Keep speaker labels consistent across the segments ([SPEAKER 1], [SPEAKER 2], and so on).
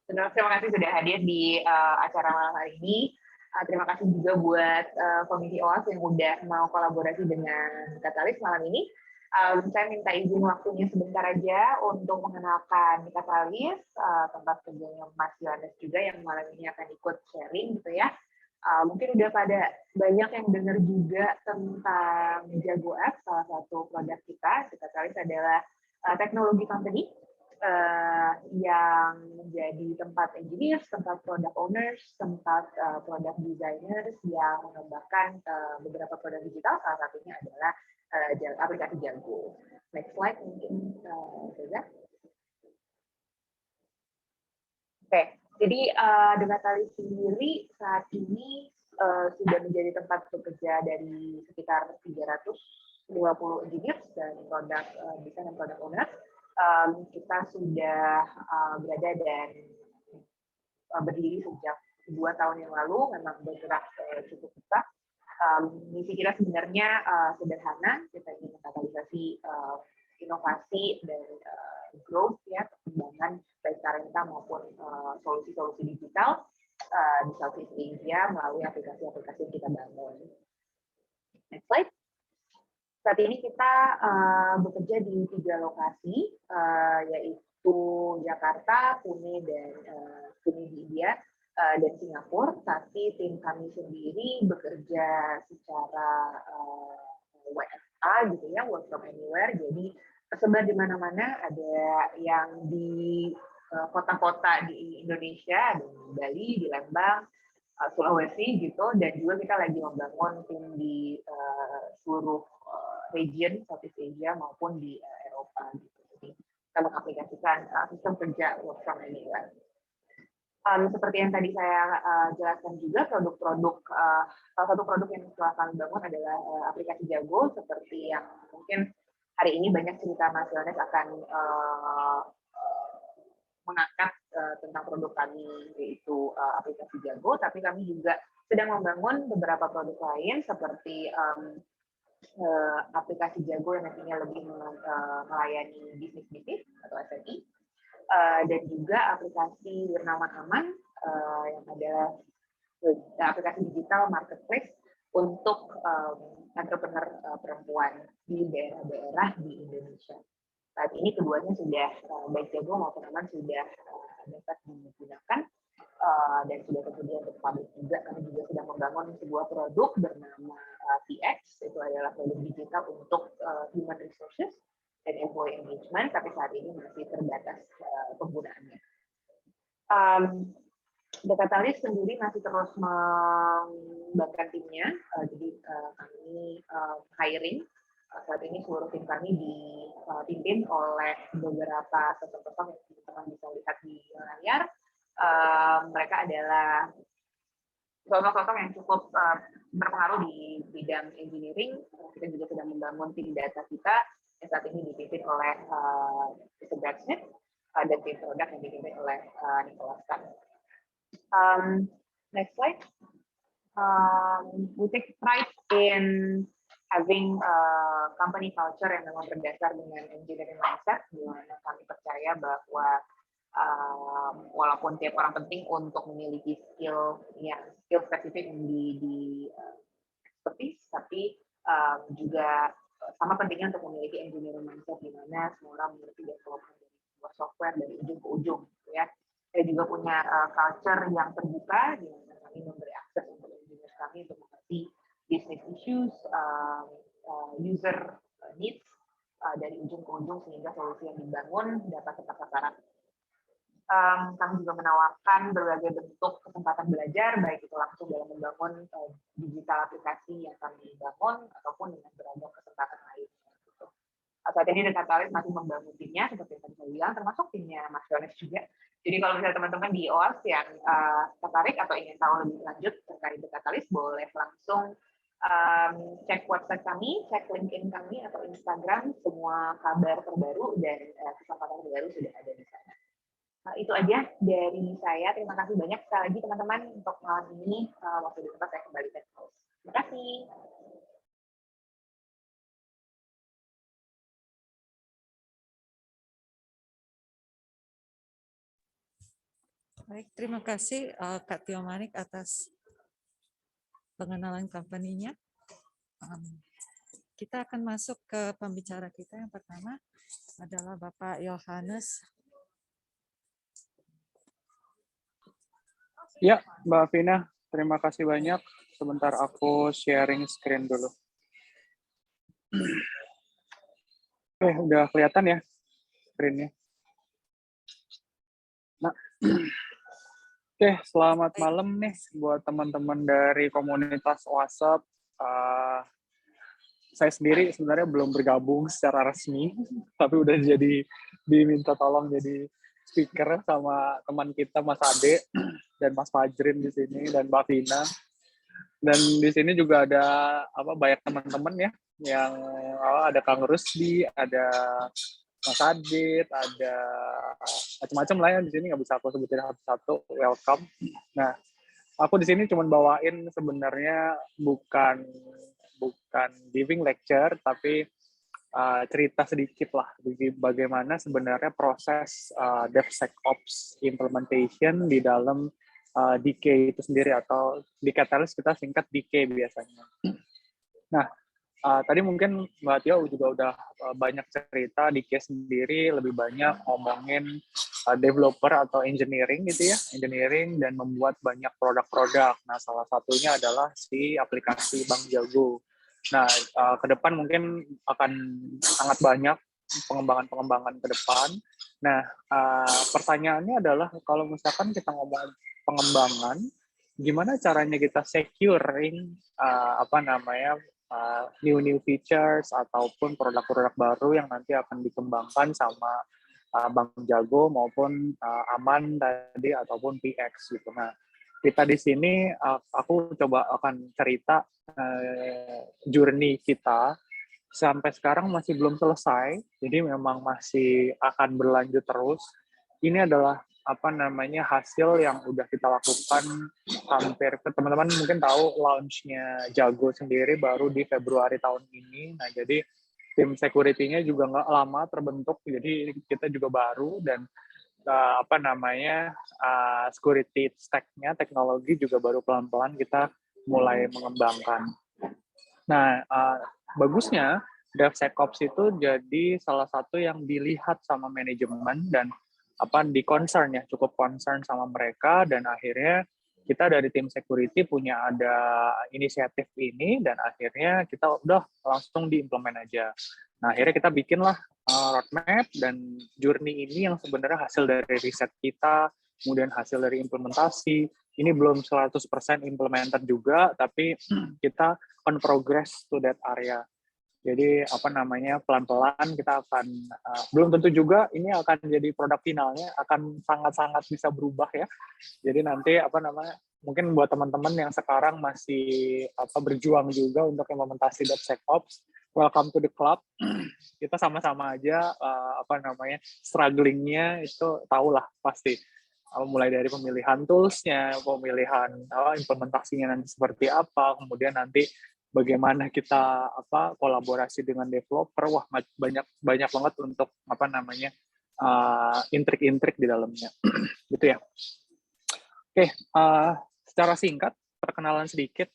[SPEAKER 1] Terima kasih sudah hadir di acara malam hari ini. Terima kasih juga buat Komisi OAS yang udah mau kolaborasi dengan Katalis malam ini. Saya minta izin waktunya sebentar aja untuk mengenalkan Katalis, tempat kerjanya Mas Yohanes juga yang malam ini akan ikut sharing gitu ya. Mungkin udah pada banyak yang dengar juga tentang Jago Apps, salah satu produk kita. Katalis adalah teknologi company yang menjadi tempat engineers, tempat product owners, tempat product designers yang mengembangkan beberapa produk digital, salah satunya adalah aplikasi Jago. Next slide mungkin, Reza. Oke, jadi dengan Tali sendiri saat ini sudah menjadi tempat bekerja dari sekitar 320 engineers dan produk desain dan product owners. Kita sudah berada dan berdiri sejak 2 tahun yang lalu, memang bergerak cukup besar. Misi kita sebenarnya sederhana, kita ingin mengkapitalisasi inovasi dan growth ya, perkembangan baik talenta maupun solusi-solusi digital di Southeast Asia melalui aplikasi-aplikasi yang kita bangun. Next slide. Saat ini kita bekerja di 3 lokasi, yaitu Jakarta, Pune, dan Pune di India, dan Singapura. Tapi tim kami sendiri bekerja secara WFA gitu ya, work from anywhere. Jadi tersebar di mana-mana, ada yang di kota-kota di Indonesia, ada di Bali, di Lembang, Sulawesi gitu, dan juga kita lagi membangun tim di seluruh region Southeast Asia maupun di Eropa gitu. Jadi kita mengaplikasikan sistem kerja work from anywhere. Seperti yang tadi saya jelaskan juga, produk-produk salah satu produk yang telah kami bangun adalah aplikasi Jago, seperti yang mungkin hari ini banyak cerita Mas Yohanes akan mengangkat tentang produk kami, yaitu aplikasi Jago, tapi kami juga sedang membangun beberapa produk lain seperti aplikasi Jago yang nantinya lebih melayani bisnis-bisnis atau SME, dan juga aplikasi Wirnawan Aman yang adalah aplikasi digital marketplace untuk entrepreneur perempuan di daerah-daerah di Indonesia. Saat ini keduanya sudah, baik Jago maupun Aman sudah dapat digunakan dan sudah tersedia untuk publik juga. Kami juga sedang membangun sebuah produk bernama TX, itu adalah produk digital untuk human resources dan employee engagement, tapi saat ini masih terbatas penggunaannya. Dekatalis sendiri masih terus mengembangkan timnya, jadi kami hiring. Saat ini seluruh tim kami dipimpin oleh beberapa sosok-sosok yang teman-teman bisa lihat di layar. Mereka adalah sosok-sosok yang cukup berpengaruh di bidang engineering. Kita juga sedang membangun tim data kita yang saat ini dipimpin oleh Mr. Brad Smith dan tim produk yang dipimpin oleh Nicholas Tan. Next slide. We take pride in having company culture yang memang berdasar dengan engineering mindset, di mana kami percaya bahwa walaupun tiap orang penting untuk memiliki skill spesifik di expertise, tapi juga sama pentingnya untuk memiliki engineering mindset, di mana semua orang memiliki development dari sebuah software dari ujung ke ujung, gitu ya. Saya juga punya culture yang terbuka, di mana kami memberi akses untuk engineer kami untuk mengerti business issues, user needs dari ujung ke ujung, sehingga solusi yang dibangun dapat tepat sasaran. Kami juga menawarkan berbagai bentuk kesempatan belajar, baik itu langsung dalam membangun digital aplikasi yang kami bangun, ataupun dengan beragam kesempatan lain. Gitu. Saat ini Dekatalis masih membangun timnya, seperti yang tadi saya bilang, termasuk timnya Mas Yohanes juga. Jadi kalau misalnya teman-teman di OAS yang tertarik atau ingin tahu lebih lanjut terkait Dekatalis, boleh langsung cek website kami, cek LinkedIn kami atau Instagram, semua kabar terbaru dan kesempatan terbaru sudah ada di sana. Itu aja dari saya. Terima kasih banyak sekali lagi teman-teman untuk malam ini. Waktu di tempat saya kembalikan ke host. Terima kasih.
[SPEAKER 2] Baik, terima kasih Kak Tio Manik atas pengenalan company-nya. Kita akan masuk ke pembicara kita yang pertama adalah Bapak Yohanes.
[SPEAKER 3] Ya, Mbak Vina, terima kasih banyak. Sebentar aku sharing screen dulu. Udah kelihatan ya screen-nya. Nah, selamat malam nih buat teman-teman dari komunitas WhatsApp. Saya sendiri sebenarnya belum bergabung secara resmi, tapi udah diminta tolong jadi speaker sama teman kita Mas Ade dan Mas Fajrin di sini dan Mbak Vina. Dan di sini juga ada banyak teman-teman ya yang ada Kang Rusdi, ada Mas Adit, ada macam-macam lah ya di sini, nggak bisa aku sebutin satu-satu. Welcome. Nah, aku di sini cuma bawain sebenarnya bukan giving lecture, tapi cerita sedikit lah bagaimana sebenarnya proses DevSecOps implementation di dalam DK itu sendiri, atau di Catalyst kita singkat DK biasanya. Nah, tadi mungkin Mbak Tio juga udah banyak cerita DK sendiri, lebih banyak ngomongin developer atau engineering gitu ya, engineering dan membuat banyak produk-produk. Nah, salah satunya adalah si aplikasi Bank Jago. Nah, ke depan mungkin akan sangat banyak pengembangan-pengembangan ke depan. Nah, pertanyaannya adalah kalau misalkan kita ngomong pengembangan, gimana caranya kita securing new features ataupun produk-produk baru yang nanti akan dikembangkan sama Bank Jago maupun Aman tadi ataupun PX gitu. Nah, kita di sini aku coba akan cerita journey kita sampai sekarang masih belum selesai, jadi memang masih akan berlanjut terus. Ini adalah hasil yang udah kita lakukan hampir, teman-teman mungkin tahu launch-nya Jago sendiri baru di Februari tahun ini. Nah, jadi tim security-nya juga nggak lama terbentuk, jadi kita juga baru, dan security stack-nya, teknologi juga baru pelan-pelan kita mulai mengembangkan. Nah, bagusnya DevSecOps itu jadi salah satu yang dilihat sama manajemen dan di concern ya, cukup concern sama mereka, dan akhirnya kita dari tim security punya ada inisiatif ini, dan akhirnya kita udah langsung diimplement aja. Nah, akhirnya kita bikinlah roadmap dan journey ini yang sebenarnya hasil dari riset kita, kemudian hasil dari implementasi. Ini belum 100% implemented juga, tapi kita on progress to that area. Jadi pelan-pelan kita akan belum tentu juga ini akan jadi produk finalnya, akan sangat-sangat bisa berubah ya. Jadi nanti mungkin buat teman-teman yang sekarang masih berjuang juga untuk implementasi DevSecOps, welcome to the club. Kita sama-sama aja strugglingnya itu tahulah pasti. Mulai dari pemilihan toolsnya, pemilihan implementasinya nanti seperti apa, kemudian nanti bagaimana kita kolaborasi dengan developer, wah banyak banget untuk intrik-intrik di dalamnya. Gitu ya. Oke, secara singkat perkenalan sedikit,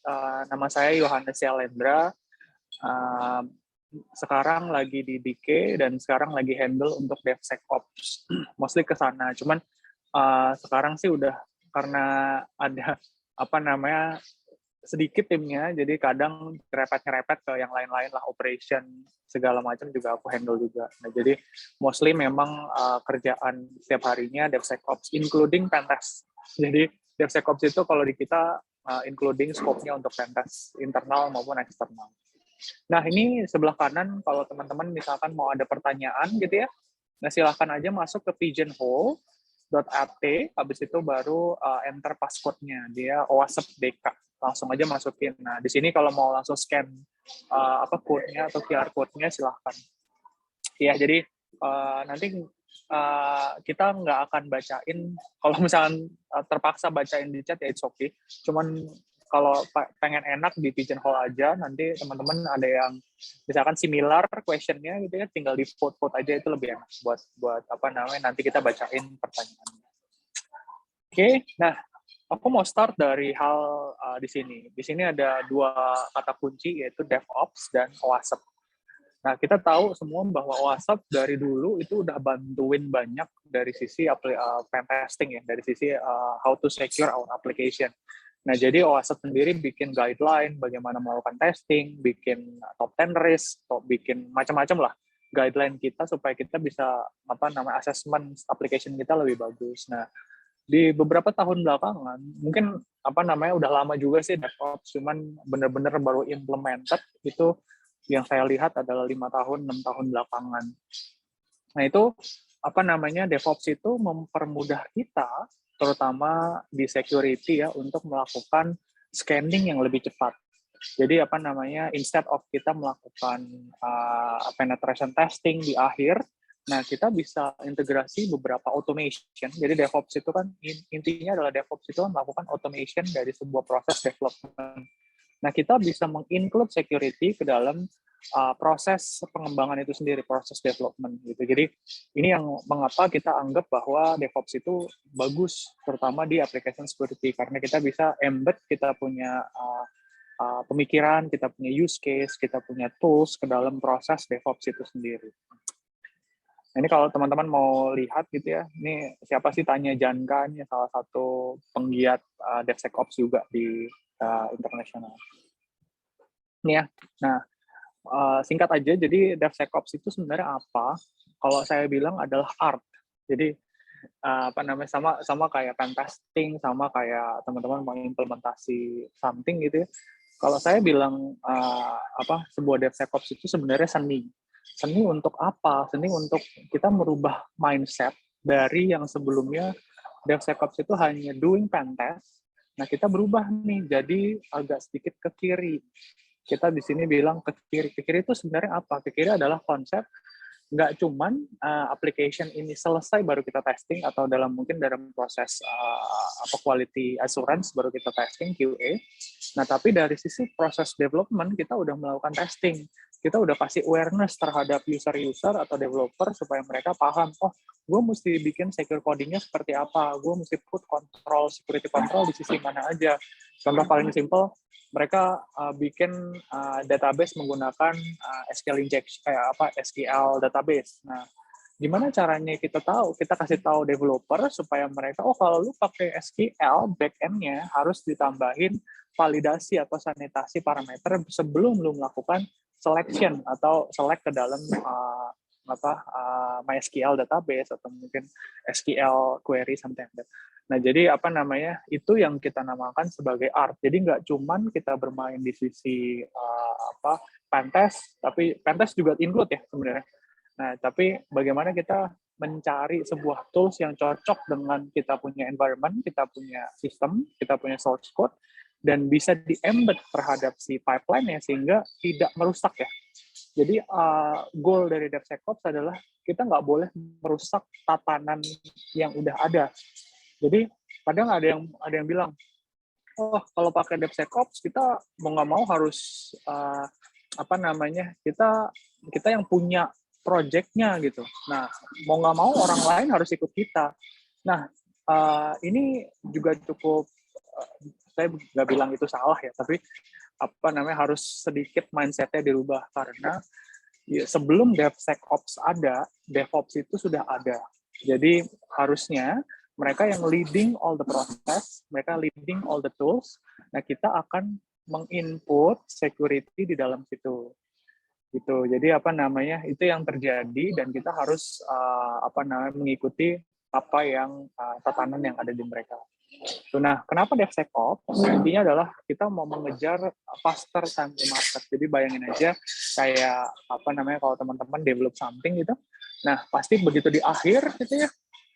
[SPEAKER 3] nama saya Yohanes Yalendra, sekarang lagi di DK dan sekarang lagi handle untuk DevSecOps, mostly ke sana. Cuman sekarang sih udah, karena ada sedikit timnya, jadi kadang nyerepet ke yang lain-lain lah, operation segala macam juga aku handle juga. Nah, jadi mostly memang kerjaan setiap harinya DevSecOps, including pentest. Jadi DevSecOps itu kalau di kita including scope-nya untuk pentest internal maupun eksternal. Nah, ini sebelah kanan kalau teman-teman misalkan mau ada pertanyaan gitu ya, nah silahkan aja masuk ke pigeonhole.at, habis itu baru enter passcode-nya, dia OWASP DK, langsung aja masukin. Nah, di sini kalau mau langsung scan code-nya atau QR code-nya silahkan. Ya, jadi nanti kita nggak akan bacain, kalau misalkan terpaksa bacain di chat ya it's okay. Cuman kalau pengen enak di Pigeonhole aja, nanti teman-teman ada yang misalkan similar question-nya gitu ya, tinggal di vote aja, itu lebih enak buat nanti kita bacain pertanyaannya. Oke, nah aku mau start dari hal di sini. Di sini ada dua kata kunci yaitu DevOps dan OWASP. Nah, kita tahu semua bahwa OWASP dari dulu itu udah bantuin banyak dari sisi pen testing ya, dari sisi how to secure our application. Nah, jadi OWASP sendiri bikin guideline bagaimana melakukan testing, bikin top 10 risk, atau bikin macam-macam lah guideline kita supaya kita bisa assessment application kita lebih bagus. Nah, di beberapa tahun belakangan, mungkin udah lama juga sih DevOps, cuman benar-benar baru implemented itu yang saya lihat adalah 5 tahun, 6 tahun belakangan. Nah itu DevOps itu mempermudah kita, terutama di security ya, untuk melakukan scanning yang lebih cepat. Jadi instead of kita melakukan penetration testing di akhir, nah kita bisa integrasi beberapa automation. Jadi DevOps itu kan intinya adalah DevOps itu melakukan automation dari sebuah proses development. Nah kita bisa menginclude security ke dalam proses pengembangan itu sendiri, proses development gitu. Jadi ini yang mengapa kita anggap bahwa DevOps itu bagus, terutama di application security, karena kita bisa embed kita punya pemikiran, kita punya use case, kita punya tools ke dalam proses DevOps itu sendiri. Nah, ini kalau teman-teman mau lihat gitu ya, ini siapa sih Tanya Janka, ini salah satu penggiat DevSecOps juga di internasional. Ini ya, nah singkat aja, jadi DevSecOps itu sebenarnya apa? Kalau saya bilang adalah art. Jadi sama kayak pen testing, sama kayak teman-teman mau implementasi something gitu ya. Kalau saya bilang sebuah DevSecOps itu sebenarnya seni. Seni untuk apa? Seni untuk kita merubah mindset dari yang sebelumnya DevSecOps itu hanya doing pen test. Nah, kita berubah nih jadi agak sedikit ke kiri. Kita di sini bilang ke kiri. Ke kiri itu sebenarnya apa? Ke kiri adalah konsep nggak cuman application ini selesai baru kita testing, atau mungkin dalam proses quality assurance baru kita testing QA. Nah, tapi dari sisi proses development kita udah melakukan testing. Kita udah kasih awareness terhadap user-user atau developer supaya mereka paham, oh, gue mesti bikin secure codingnya seperti apa, gue mesti put control, security control di sisi mana aja. Contoh paling simple, mereka bikin database menggunakan SQL injection, SQL database. Nah, gimana caranya kita tahu? Kita kasih tahu developer supaya mereka, oh kalau lu pakai SQL, backend-nya harus ditambahin validasi atau sanitasi parameter sebelum lu melakukan selection atau select ke dalam MySQL database atau mungkin SQL query something like that. Nah, jadi itu yang kita namakan sebagai art. Jadi nggak cuman kita bermain di sisi pentest, tapi pentest juga include ya sebenarnya. Nah, tapi bagaimana kita mencari sebuah tools yang cocok dengan kita punya environment, kita punya sistem, kita punya source code, dan bisa di-embed terhadap si pipeline-nya sehingga tidak merusak ya. Jadi goal dari DevSecOps adalah kita nggak boleh merusak tatanan yang udah ada. Jadi kadang ada yang bilang, oh kalau pakai DevSecOps kita mau nggak mau harus kita yang punya project-nya gitu. Nah mau nggak mau orang lain harus ikut kita. Nah ini juga cukup saya nggak bilang itu salah ya, tapi harus sedikit mindset-nya dirubah karena ya, sebelum DevSecOps ada, DevOps itu sudah ada. Jadi harusnya mereka yang leading all the process, mereka leading all the tools. Nah, kita akan menginput security di dalam situ. Gitu. Jadi itu yang terjadi dan kita harus mengikuti apa yang tatanan yang ada di mereka. Nah, kenapa DevSecOps? Intinya adalah kita mau mengejar faster time to market. Jadi bayangin aja kayak kalau teman-teman develop something gitu. Nah, pasti begitu di akhir gitu ya,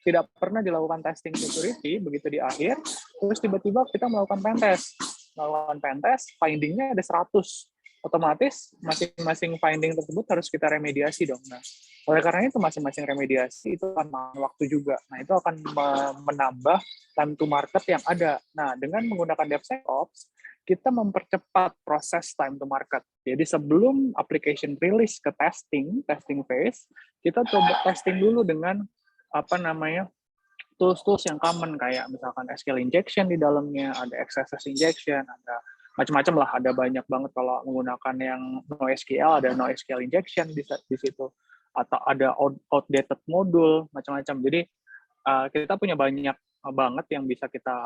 [SPEAKER 3] tidak pernah dilakukan testing security, begitu di akhir, terus tiba-tiba kita melakukan pentest. Melakukan pentest, finding-nya ada 100. Otomatis masing-masing finding tersebut harus kita remediasi dong. Nah, oleh karena itu masing-masing remediasi itu akan makan waktu juga. Nah, itu akan menambah time to market yang ada. Nah, dengan menggunakan DevSecOps, kita mempercepat proses time to market. Jadi sebelum application release ke testing phase, kita coba testing dulu dengan tools-tools yang common kayak misalkan SQL injection di dalamnya, ada XSS injection, ada macam-macam lah, ada banyak banget kalau menggunakan yang NoSQL, ada NoSQL injection di situ, atau ada outdated modul, macam-macam. Jadi kita punya banyak banget yang bisa kita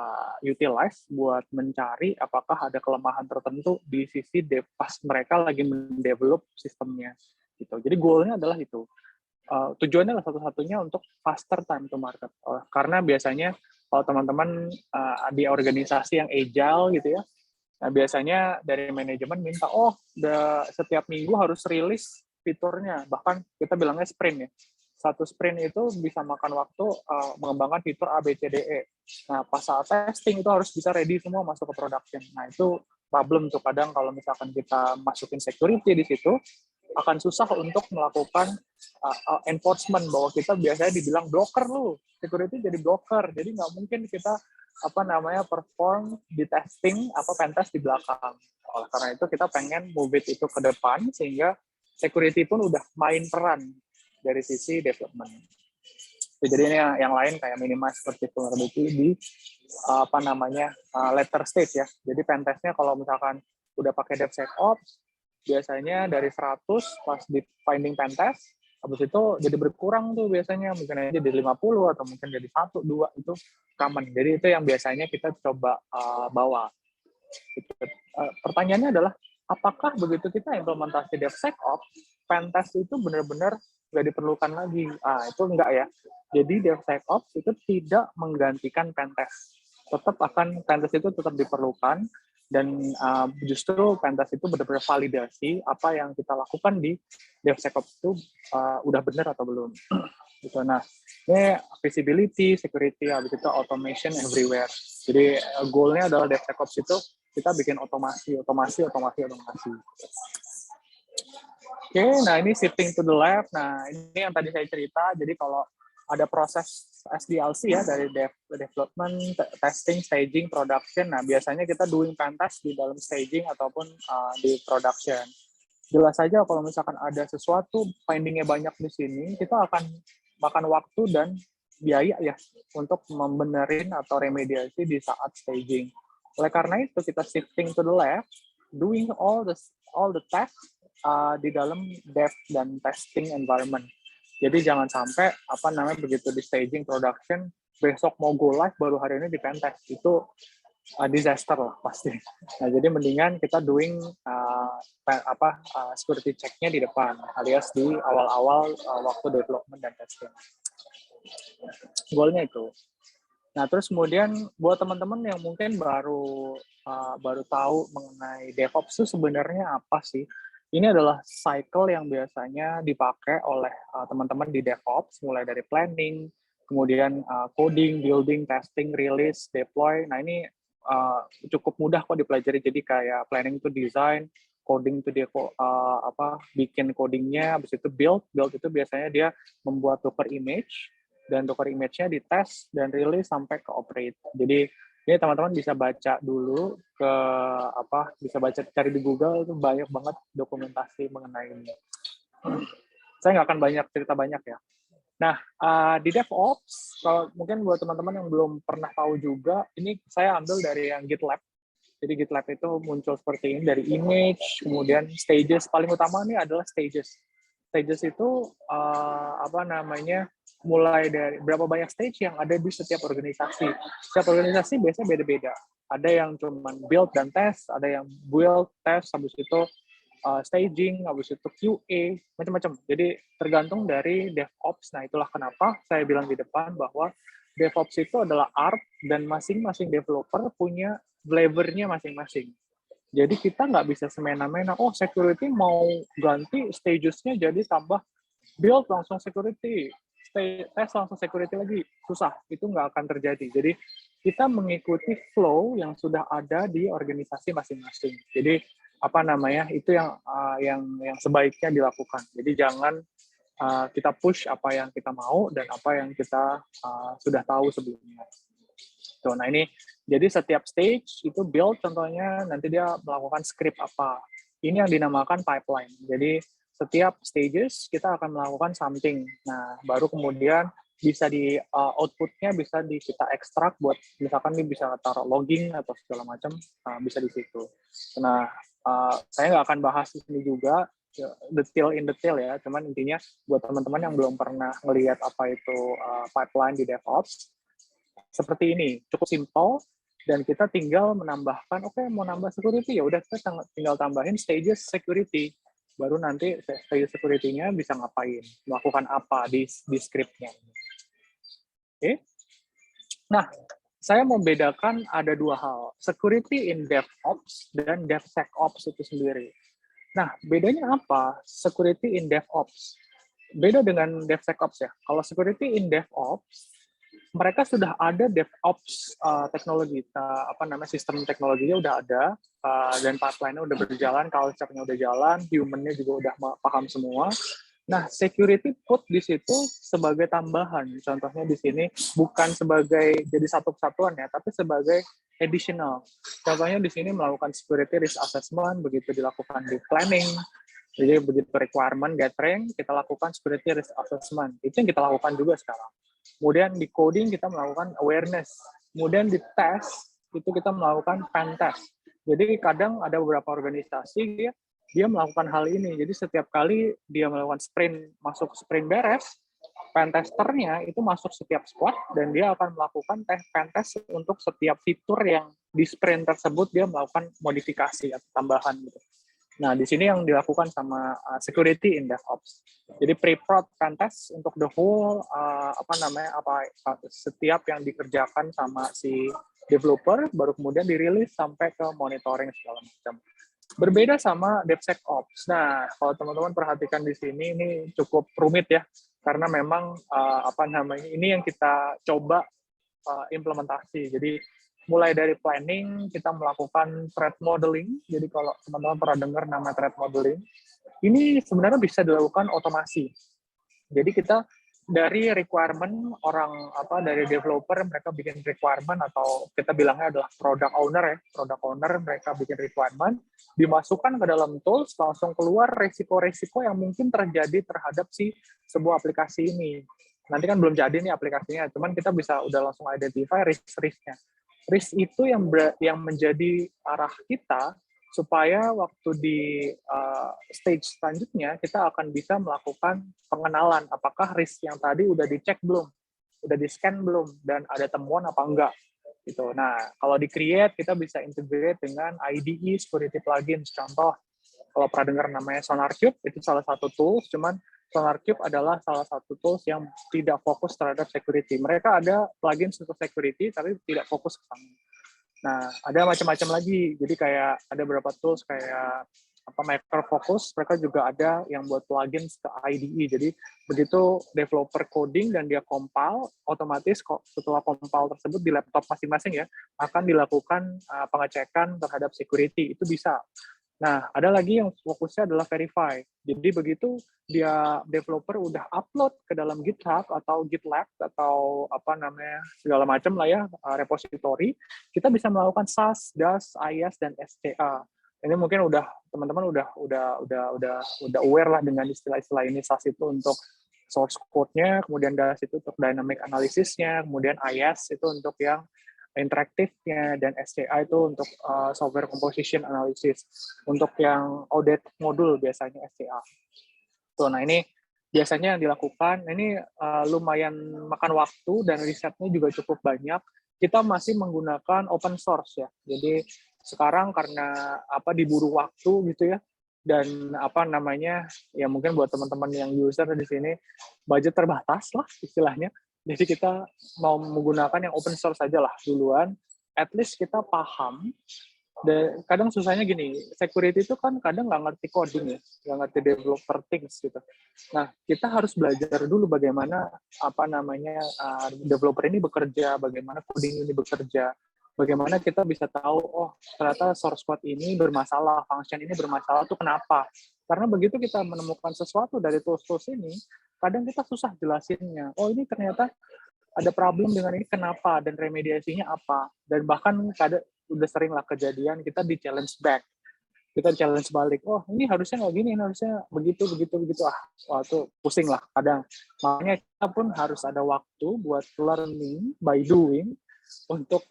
[SPEAKER 3] utilize buat mencari apakah ada kelemahan tertentu di sisi pas mereka lagi mendevelop sistemnya gitu. Jadi goalnya adalah itu. Tujuannya adalah satu-satunya untuk faster time to market. Karena biasanya kalau teman-teman di organisasi yang agile gitu ya, nah biasanya dari manajemen minta, setiap minggu harus rilis fiturnya. Bahkan kita bilangnya sprint ya. Satu sprint itu bisa makan waktu mengembangkan fitur A, B, C, D, E. Nah, pas saat testing itu harus bisa ready semua masuk ke production. Nah, itu problem tuh kadang kalau misalkan kita masukin security di situ, akan susah untuk melakukan enforcement bahwa kita biasanya dibilang blocker lu, security jadi blocker. Jadi nggak mungkin kita perform di testing pentest di belakang. Oleh karena itu kita pengen move it itu ke depan sehingga security pun udah main peran dari sisi development. Jadi ini yang lain kayak minimize seperti vulnerability di later stage ya. Jadi pentestnya kalau misalkan udah pakai DevSecOps biasanya dari 100 pas di finding pentest, habis itu jadi berkurang tuh biasanya, mungkin aja jadi 50 atau mungkin jadi 1, 2, itu common. Jadi itu yang biasanya kita coba bawa. Pertanyaannya adalah, apakah begitu kita implementasi DevSecOps, pentest itu benar-benar nggak diperlukan lagi? Itu enggak ya. Jadi DevSecOps itu tidak menggantikan pentest. Pentest itu tetap diperlukan, dan justru pentest itu benar-benar validasi apa yang kita lakukan di DevSecOps itu udah benar atau belum. Gitu. Nah, ini visibility, security, habis itu automation everywhere. Jadi goal-nya adalah DevSecOps itu kita bikin otomasi. Oke, nah ini shifting to the left. Nah, ini yang tadi saya cerita. Jadi kalau ada proses SDLC ya, dari development, testing, staging, production. Nah, biasanya kita doing pentest di dalam staging ataupun di production. Jelas saja kalau misalkan ada sesuatu finding-nya banyak di sini, kita akan makan waktu dan biaya ya untuk membenerin atau remediasi di saat staging. Oleh karena itu kita shifting to the left, doing all the tasks di dalam dev dan testing environment. Jadi jangan sampai begitu di staging production besok mau go live baru hari ini di pentest, itu disaster lah pasti. Nah, jadi mendingan kita doing security check-nya di depan alias di awal-awal waktu development dan testing. Goalnya itu. Nah, terus kemudian buat teman-teman yang mungkin baru tahu mengenai DevOps itu sebenarnya apa sih? Ini adalah cycle yang biasanya dipakai oleh teman-teman di DevOps, mulai dari planning, kemudian coding, building, testing, release, deploy. Nah, ini cukup mudah kok dipelajari. Jadi kayak planning itu design, coding itu dia bikin codingnya, habis itu build itu biasanya dia membuat Docker image, dan Docker image-nya dites dan release sampai ke operate. Jadi ini teman-teman bisa baca dulu bisa baca cari di Google, itu banyak banget dokumentasi mengenai ini. Saya nggak akan cerita banyak ya. Nah, di DevOps, kalau mungkin buat teman-teman yang belum pernah tahu juga, ini saya ambil dari yang GitLab. Jadi GitLab itu muncul seperti ini, dari image, kemudian stages. Paling utama ini adalah stages. Stages itu mulai dari berapa banyak stage yang ada di setiap organisasi. Setiap organisasi biasanya beda-beda. Ada yang cuma build dan test, ada yang build, test, habis itu staging, habis itu QA, macam-macam. Jadi tergantung dari DevOps. Nah, itulah kenapa saya bilang di depan bahwa DevOps itu adalah art dan masing-masing developer punya flavor-nya masing-masing. Jadi kita nggak bisa semena-mena, security mau ganti stages-nya jadi tambah build langsung security, test langsung security lagi. Susah, itu nggak akan terjadi. Jadi kita mengikuti flow yang sudah ada di organisasi masing-masing. Jadi itu yang sebaiknya dilakukan. Jadi jangan kita push apa yang kita mau dan apa yang kita sudah tahu sebelumnya. Nah, ini jadi setiap stage itu build contohnya nanti dia melakukan script apa. Ini yang dinamakan pipeline. Jadi setiap stages kita akan melakukan something. Nah, baru kemudian bisa di outputnya bisa kita ekstrak buat misalkan nih bisa taruh logging atau segala macam, bisa di situ. Nah, saya nggak akan bahas di sini juga detail ya, cuman intinya buat teman-teman yang belum pernah ngelihat apa itu pipeline di DevOps, seperti ini, cukup simple, dan kita tinggal menambahkan, oke, mau nambah security, ya udah kita tinggal tambahin stages security, baru nanti stage security-nya bisa ngapain, melakukan apa di script-nya. Oke. Nah, saya mau bedakan ada dua hal, security in DevOps dan DevSecOps itu sendiri. Nah, bedanya apa? Security in DevOps. Beda dengan DevSecOps ya. Kalau security in DevOps, mereka sudah ada DevOps teknologi, sistem teknologinya udah ada, dan pipeline-nya udah berjalan, culture-nya udah jalan, human-nya juga udah paham semua. Nah, security put di situ sebagai tambahan. Contohnya di sini bukan sebagai jadi satu kesatuan ya, tapi sebagai additional. Contohnya di sini melakukan security risk assessment, begitu dilakukan di planning, jadi begitu requirement gathering, kita lakukan security risk assessment. Itu yang kita lakukan juga sekarang. Kemudian di coding kita melakukan awareness. Kemudian di test itu kita melakukan pen test. Jadi kadang ada beberapa organisasi dia melakukan hal ini. Jadi setiap kali dia melakukan sprint, masuk sprint beres, pen testernya itu masuk setiap squad dan dia akan melakukan pen test untuk setiap fitur yang di sprint tersebut dia melakukan modifikasi atau tambahan gitu. Nah, di sini yang dilakukan sama security in DevOps. Jadi pre-prod pen test untuk the whole setiap yang dikerjakan sama si developer, baru kemudian dirilis sampai ke monitoring segala macam. Berbeda sama DevSecOps. Nah, kalau teman-teman perhatikan di sini, ini cukup rumit ya, karena memang ini yang kita coba implementasi. Jadi mulai dari planning, kita melakukan threat modeling. Jadi kalau teman-teman pernah dengar nama threat modeling, ini sebenarnya bisa dilakukan otomasi. Jadi kita dari requirement dari developer, mereka bikin requirement, atau kita bilangnya adalah product owner ya, product owner mereka bikin requirement, dimasukkan ke dalam tools, langsung keluar resiko-resiko yang mungkin terjadi terhadap sebuah aplikasi ini. Nanti kan belum jadi nih aplikasinya, cuman kita bisa udah langsung identify risk-risknya. Risk itu yang menjadi arah kita supaya waktu di stage selanjutnya kita akan bisa melakukan pengenalan apakah risk yang tadi udah dicek belum, udah di-scan belum, dan ada temuan apa enggak gitu. Nah, kalau di-create kita bisa integrate dengan IDE security plugins. Contoh, kalau pernah dengar namanya SonarQube, itu salah satu tools, cuman SonarQube adalah salah satu tools yang tidak fokus terhadap security. Mereka ada plugin untuk security, tapi tidak fokus ke sana. Nah, ada macam-macam lagi. Jadi kayak ada beberapa tools kayak MicroFocus, mereka juga ada yang buat plugins ke IDE. Jadi begitu developer coding dan dia compile, otomatis setelah compile tersebut di laptop masing-masing ya, akan dilakukan pengecekan terhadap security. Itu bisa. Nah, ada lagi yang fokusnya adalah verify. Jadi begitu dia developer udah upload ke dalam GitHub atau GitLab atau segala macam lah ya, repository, kita bisa melakukan SAS, DAS, IAS, dan SCA. Ini mungkin teman-teman udah aware lah dengan istilah-istilah ini. SAS itu untuk source code-nya, kemudian DAS itu untuk dynamic analysis-nya, kemudian IAS itu untuk yang interaktifnya, dan SCA itu untuk software composition analysis, untuk yang audit modul biasanya SCA. Nah, ini biasanya yang dilakukan. Ini lumayan makan waktu dan risetnya juga cukup banyak. Kita masih menggunakan open source ya. Jadi sekarang karena diburu waktu gitu ya, dan ya mungkin buat teman-teman yang user di sini budget terbatas lah istilahnya. Jadi kita mau menggunakan yang open source saja lah duluan. At least kita paham. Dan kadang susahnya gini, security itu kan kadang nggak ngerti coding ya, nggak ngerti developer things gitu. Nah, kita harus belajar dulu bagaimana developer ini bekerja, bagaimana coding ini bekerja, bagaimana kita bisa tahu, oh ternyata source code ini bermasalah, function ini bermasalah tuh kenapa? Karena begitu kita menemukan sesuatu dari tools-tools ini, kadang kita susah jelasinnya. Oh ini ternyata ada problem dengan ini, kenapa, dan remediasinya apa. Dan bahkan kadang udah sering lah kejadian kita di challenge back. kita challenge balik, oh ini harusnya nggak gini, ini harusnya begitu. Wah itu pusing lah kadang. Makanya kita pun harus ada waktu buat learning by doing untuk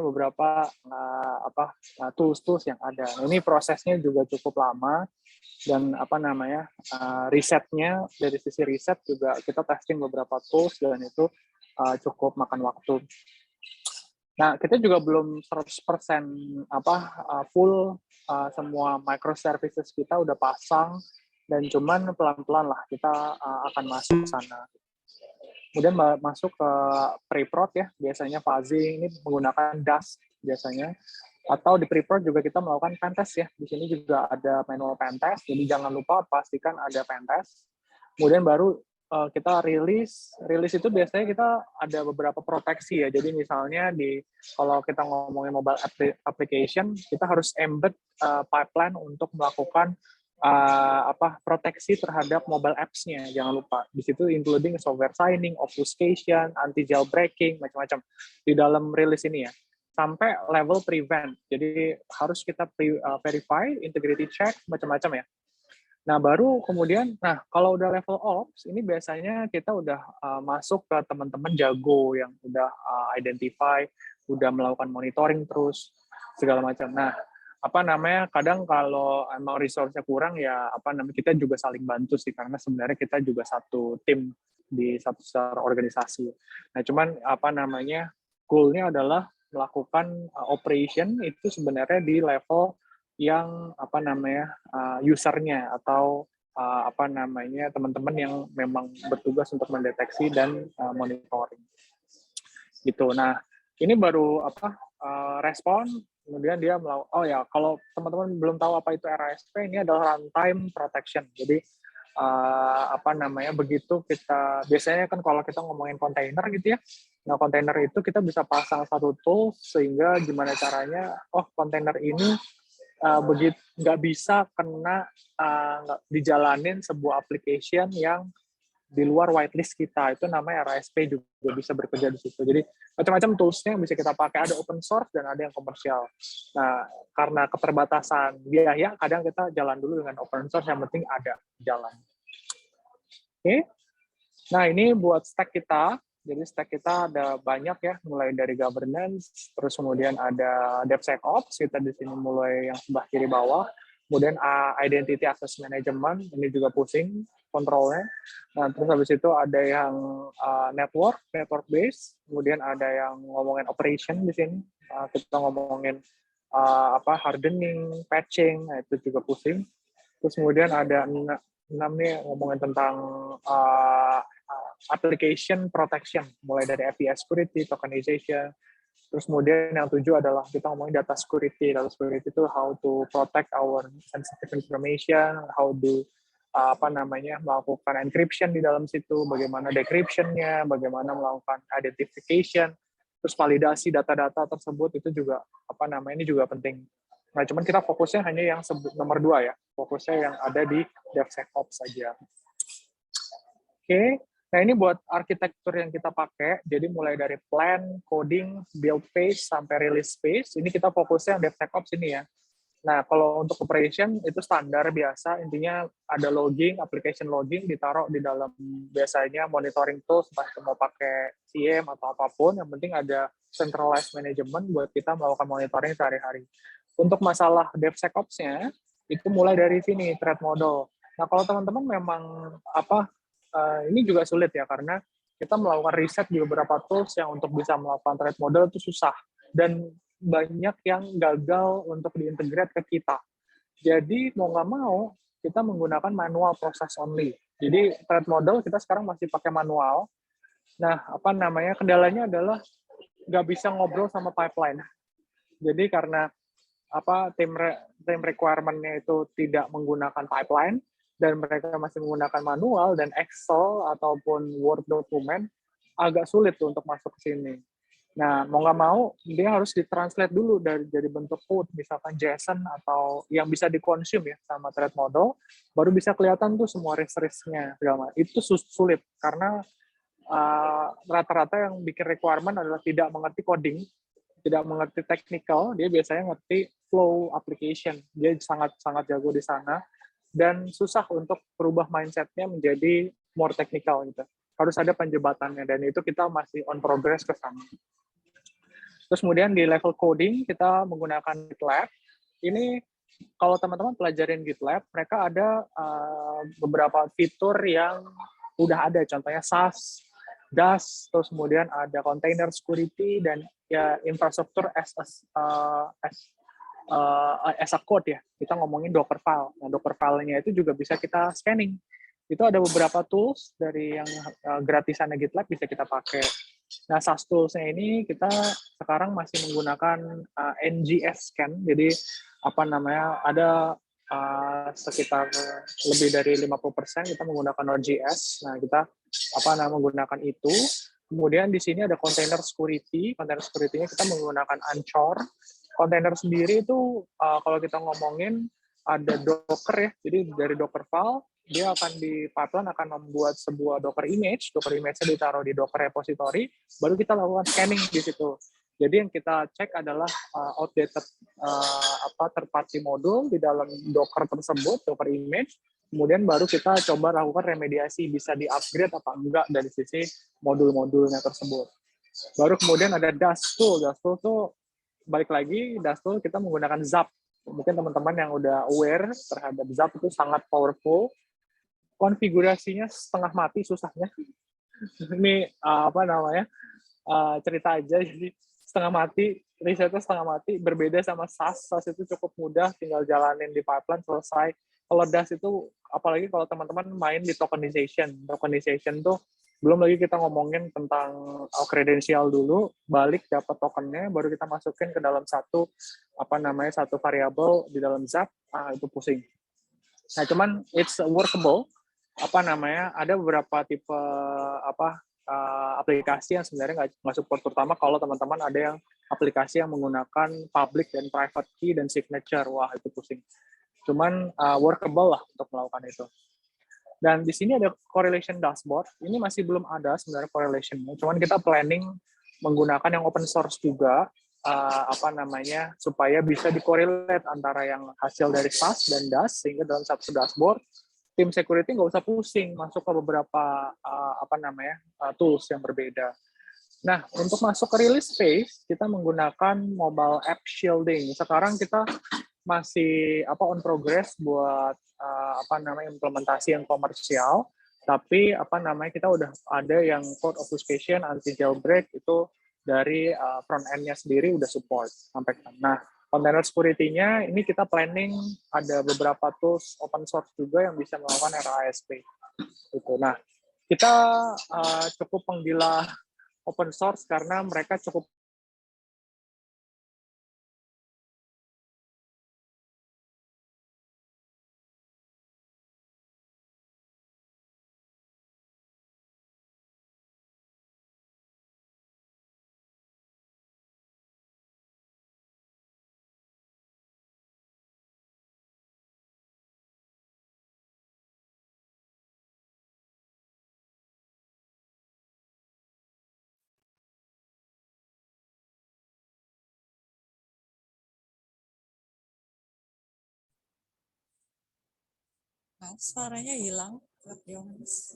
[SPEAKER 3] beberapa tools yang ada. Nah, ini prosesnya juga cukup lama dan risetnya dari sisi riset juga kita testing beberapa tools dan itu cukup makan waktu. Nah, kita juga belum 100% full semua microservices kita udah pasang dan cuman pelan-pelan lah kita akan masuk ke sana. Kemudian masuk ke pre-prod ya, biasanya fuzzing ini menggunakan Dust biasanya. Atau di pre-prod juga kita melakukan pentest ya. Di sini juga ada manual pentest, jadi jangan lupa pastikan ada pentest. Kemudian baru kita rilis itu biasanya kita ada beberapa proteksi ya. Jadi misalnya kalau kita ngomongin mobile application, kita harus embed pipeline untuk melakukan proteksi terhadap mobile apps-nya, jangan lupa. Di situ including software signing, obfuscation, anti jailbreaking, macam-macam di dalam rilis ini ya. Sampai level prevent. Jadi harus kita verify, integrity check, macam-macam ya. Nah, baru kemudian, kalau udah level ops, ini biasanya kita udah masuk ke teman-teman jago yang udah identify, udah melakukan monitoring terus, segala macam. Nah, kadang kalau emang resource-nya kurang ya kita juga saling bantu sih, karena sebenarnya kita juga satu tim di satu organisasi. Nah, cuman goal-nya adalah melakukan operation itu sebenarnya di level yang usernya atau teman-teman yang memang bertugas untuk mendeteksi dan monitoring gitu. Nah, ini baru respon. Kemudian dia kalau teman-teman belum tahu apa itu RASP, ini adalah runtime protection. Jadi begitu kita biasanya kan kalau kita ngomongin kontainer gitu ya. Nah, kontainer itu kita bisa pasang satu tool sehingga gimana caranya kontainer ini begitu nggak bisa kena dijalanin sebuah application yang di luar whitelist kita, itu namanya RASP juga bisa bekerja di situ. Jadi macam-macam toolsnya yang bisa kita pakai, ada open source dan ada yang komersial. Nah, karena keterbatasan biaya, kadang kita jalan dulu dengan open source, yang penting ada jalan. Oke. Nah, ini buat stack kita. Jadi stack kita ada banyak ya, mulai dari governance, terus kemudian ada DevSecOps, kita di sini mulai yang sebelah kiri bawah. Kemudian Identity Access Management, ini juga pusing kontrolnya. Nah, terus habis itu ada yang network based, kemudian ada yang ngomongin operation di sini. Kita ngomongin hardening, patching, nah itu juga pusing. Terus kemudian ada 6 nih ngomongin tentang application protection, mulai dari API security, tokenization. Terus kemudian yang 7 adalah kita ngomongin data security. Data security itu how to protect our sensitive information, how to melakukan encryption di dalam situ, bagaimana decryption-nya, bagaimana melakukan identification, terus validasi data-data tersebut itu juga ini juga penting. Nah, cuman kita fokusnya hanya yang nomor 2 ya, fokusnya yang ada di DevSecOps saja. Oke. Nah, ini buat arsitektur yang kita pakai, jadi mulai dari plan, coding, build phase, sampai release phase, ini kita fokusnya DevSecOps ini ya. Nah, kalau untuk operation itu standar biasa, intinya ada logging, application logging ditaruh di dalam biasanya monitoring tools, entah itu mau pakai CM atau apapun, yang penting ada centralized management buat kita melakukan monitoring sehari-hari. Untuk masalah DevSecOps-nya, itu mulai dari sini, threat model. Nah, kalau teman-teman memang ini juga sulit ya, karena kita melakukan riset di beberapa tools yang untuk bisa melakukan threat model itu susah. Dan banyak yang gagal untuk diintegrate ke kita. Jadi mau nggak mau kita menggunakan manual process only. Jadi threat model kita sekarang masih pakai manual. Nah, kendalanya adalah nggak bisa ngobrol sama pipeline. Jadi karena tim requirement-nya itu tidak menggunakan pipeline dan mereka masih menggunakan manual dan Excel ataupun Word document, agak sulit tuh untuk masuk ke sini. Nah, mau nggak mau, dia harus ditranslate dulu dari bentuk code, misalkan JSON atau yang bisa dikonsum ya sama threat model, baru bisa kelihatan tuh semua risk-risk-nya. Itu sulit, karena rata-rata yang bikin requirement adalah tidak mengerti coding, tidak mengerti technical, dia biasanya ngerti flow application. Dia sangat jago di sana dan susah untuk berubah mindset-nya menjadi more technical gitu. Harus ada penjebatannya dan itu kita masih on progress ke sana. Terus kemudian di level coding kita menggunakan GitLab. Ini kalau teman-teman pelajarin GitLab, mereka ada beberapa fitur yang udah ada, contohnya SAS, DAS, terus kemudian ada container security dan ya infrastruktur as a code ya. Kita ngomongin Dockerfile. Nah, Dockerfile-nya itu juga bisa kita scanning. Itu ada beberapa tools dari yang gratisannya GitLab bisa kita pakai. Nah, SAS tools-nya ini kita sekarang masih menggunakan NGS scan. Jadi apa namanya? Ada sekitar lebih dari 50% kita menggunakan Node.js. Nah, kita menggunakan itu. Kemudian di sini ada container security. Container security-nya kita menggunakan Anchor. Container sendiri itu kalau kita ngomongin ada Docker ya. Jadi dari Dockerfile dia akan di pipeline akan membuat sebuah Docker image. Docker image-nya ditaruh di Docker repository, baru kita lakukan scanning di situ. Jadi yang kita cek adalah outdated third party modul di dalam Docker tersebut, Docker image. Kemudian baru kita coba lakukan remediasi, bisa di-upgrade apa enggak dari sisi modul-modulnya tersebut. Baru kemudian ada Dust Tool. Dust Tool tuh balik lagi, Dust Tool kita menggunakan Zap. Mungkin teman-teman yang udah aware terhadap Zap itu sangat powerful. Konfigurasinya setengah mati susahnya. Ini cerita aja, jadi setengah mati, risetnya setengah mati, berbeda sama SAS. SAS itu cukup mudah, tinggal jalanin di pipeline, selesai. Kalau DAS itu, apalagi kalau teman-teman main di tokenization. Tokenization tuh, belum lagi kita ngomongin tentang kredensial dulu, balik dapat tokennya, baru kita masukin ke dalam satu variabel di dalam Zap, itu pusing. Nah, cuman it's workable. Ada beberapa tipe aplikasi yang sebenarnya nggak support, terutama kalau teman-teman ada yang aplikasi yang menggunakan public dan private key dan signature. Wah, itu pusing. Cuman workable lah untuk melakukan itu. Dan di sini ada correlation dashboard. Ini masih belum ada sebenarnya correlation-nya. Cuman kita planning menggunakan yang open source juga, supaya bisa dikorelate antara yang hasil dari SAS dan DAS, sehingga dalam satu dashboard tim security nggak usah pusing masuk ke beberapa tools yang berbeda. Nah, untuk masuk ke release phase, kita menggunakan mobile app shielding. Sekarang kita masih on progress buat implementasi yang komersial, tapi kita udah ada yang code obfuscation, anti jailbreak itu dari front end-nya sendiri udah support sampai ke sana. Container security-nya ini kita planning ada beberapa tools open source juga yang bisa melakukan RASP. Gitu. Nah, kita cukup penggila open source karena mereka cukup
[SPEAKER 2] Suaranya hilang, Kak Yohanes.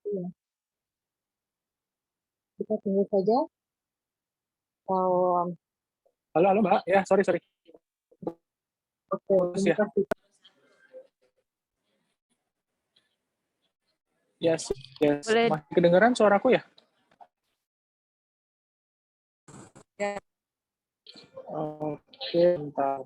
[SPEAKER 1] Iya. Kita tunggu saja.
[SPEAKER 3] halo Mbak, ya sorry.
[SPEAKER 1] Oke, terima kasih.
[SPEAKER 3] Yes.
[SPEAKER 1] Boleh.
[SPEAKER 3] Masih kedengeran suaraku ya?
[SPEAKER 2] Ya.
[SPEAKER 3] Oke, bentar.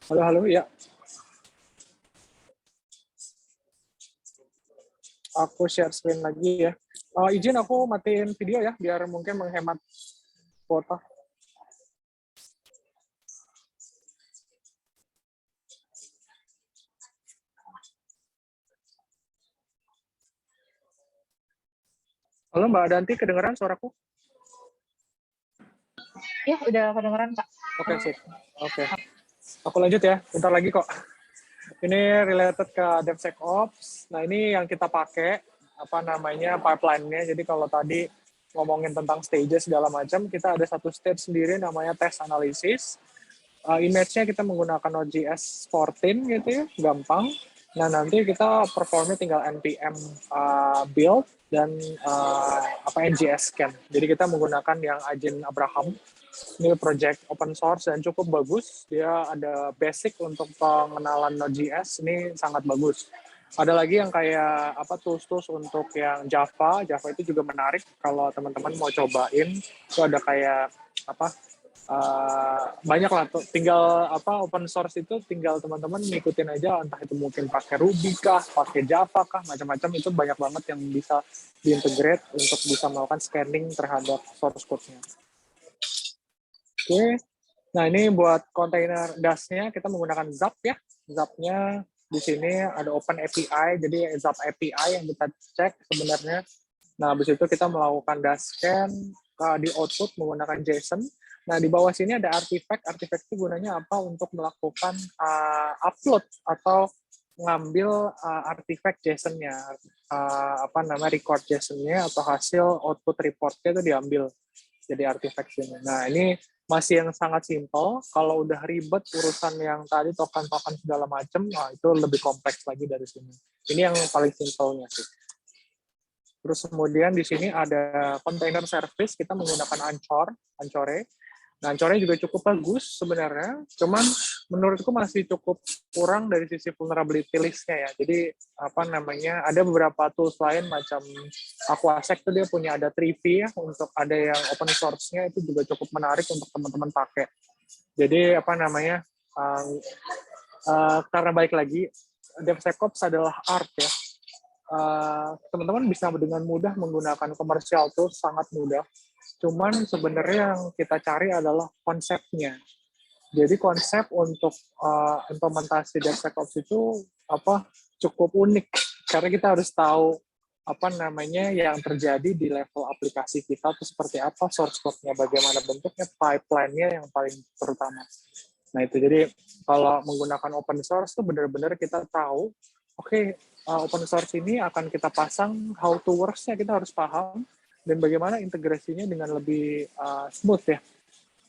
[SPEAKER 3] Halo, halo, ya. Aku share screen lagi ya. Izin aku matiin video ya, biar mungkin menghemat kuota. Halo Mbak Danti, kedengeran suaraku?
[SPEAKER 1] Ya, udah kedengeran, Kak.
[SPEAKER 3] Oke, sip. Oke. Aku lanjut ya, bentar lagi kok. Ini related ke DevSecOps. Nah, ini yang kita pakai, apa namanya, pipeline-nya. Jadi kalau tadi ngomongin tentang stages segala macam, kita ada satu stage sendiri namanya test analysis. Image-nya kita menggunakan Node.js 14 gitu ya, gampang. Nah, nanti kita performnya tinggal npm build dan ngs scan. Jadi kita menggunakan yang Agent Abraham. Ini project open source dan cukup bagus. Dia ada basic untuk pengenalan Node.js, ini sangat bagus. Ada lagi yang kayak apa tools-tools untuk yang Java. Java itu juga menarik kalau teman-teman mau cobain. Itu ada kayak apa banyak lah tuh, tinggal apa open source itu tinggal teman-teman ngikutin aja, entah itu mungkin pakai Ruby kah, pakai Java kah, macam-macam, itu banyak banget yang bisa diintegrate untuk bisa melakukan scanning terhadap source code-nya. Oke, nah ini buat kontainer DAS-nya kita menggunakan Zap ya. Zap-nya di sini ada Open API, jadi Zap API yang kita cek sebenarnya. Nah, habis itu kita melakukan DAS scan di output menggunakan JSON. Nah, di bawah sini ada artifact. Artifact itu gunanya apa? Untuk melakukan upload atau ngambil artifact JSON-nya, apa namanya record JSON-nya atau hasil output report-nya itu diambil jadi artifact ini. Nah, ini masih yang sangat simple. Kalau udah ribet urusan yang tadi token-token segala macam, nah itu lebih kompleks lagi dari sini. Ini yang paling simpelnya sih. Terus kemudian di sini ada container service, kita menggunakan Anchore. Nah, Anchore juga cukup bagus sebenarnya, cuman menurutku masih cukup kurang dari sisi vulnerability list-nya ya. Jadi apa namanya, ada beberapa tools lain macam Aquasec itu dia punya ada Trivi ya, untuk ada yang open source-nya itu juga cukup menarik untuk teman-teman pakai. Jadi apa namanya, karena balik lagi, DevSecOps adalah art ya. Teman-teman bisa dengan mudah menggunakan commercial tools, sangat mudah. Cuman sebenarnya yang kita cari adalah konsepnya. Jadi konsep untuk implementasi DevSecOps itu apa cukup unik karena kita harus tahu apa namanya yang terjadi di level aplikasi kita itu seperti apa, source code-nya bagaimana bentuknya, pipeline-nya yang paling terutama. Nah itu jadi kalau menggunakan open source itu benar-benar kita tahu, oke, open source ini akan kita pasang how to works-nya kita harus paham dan bagaimana integrasinya dengan lebih smooth ya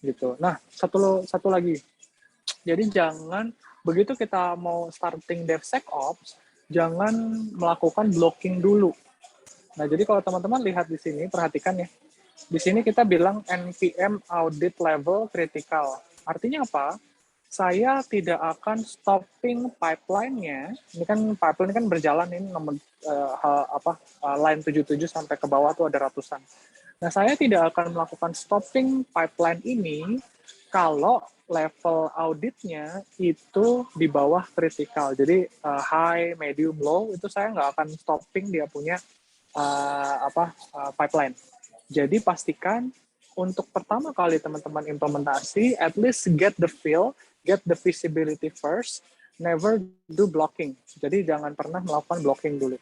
[SPEAKER 3] gitu. Nah satu lagi, jadi jangan begitu kita mau starting DevSecOps jangan melakukan blocking dulu. Nah jadi kalau teman-teman lihat di sini perhatikan ya, di sini kita bilang npm audit level critical. Artinya apa? Saya tidak akan stopping pipeline-nya. Ini kan pipeline kan berjalan ini nomor line 77 sampai ke bawah tuh ada ratusan. Nah, saya tidak akan melakukan stopping pipeline ini kalau level auditnya itu di bawah critical. Jadi high, medium, low itu saya nggak akan stopping dia punya pipeline. Jadi pastikan untuk pertama kali teman-teman implementasi, at least get the feel, get the visibility first, never do blocking. Jadi jangan pernah melakukan blocking dulu.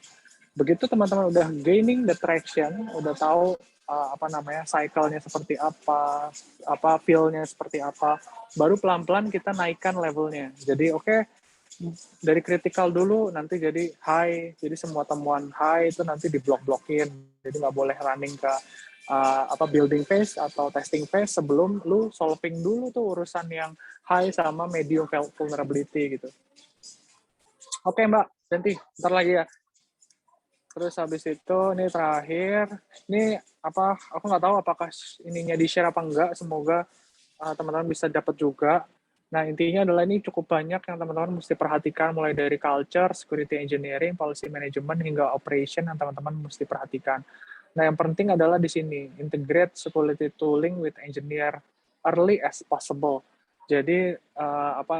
[SPEAKER 3] Begitu teman-teman udah gaining the traction, udah tahu cycle-nya seperti apa feel-nya seperti apa, baru pelan-pelan kita naikkan levelnya. Jadi dari critical dulu nanti jadi high, jadi semua temuan high itu nanti diblok-blokin, jadi nggak boleh running ke building phase atau testing phase sebelum lu solving dulu tuh urusan yang high sama medium vulnerability gitu. Oke Mbak Danti, ntar lagi ya. Terus habis itu ini terakhir, ini aku nggak tahu apakah ininya di share apa enggak, semoga teman-teman bisa dapat juga. Nah, intinya adalah ini cukup banyak yang teman-teman mesti perhatikan, mulai dari culture, security engineering, policy management, hingga operation yang teman-teman mesti perhatikan. Nah, yang penting adalah di sini, integrate security tooling with engineer early as possible. Jadi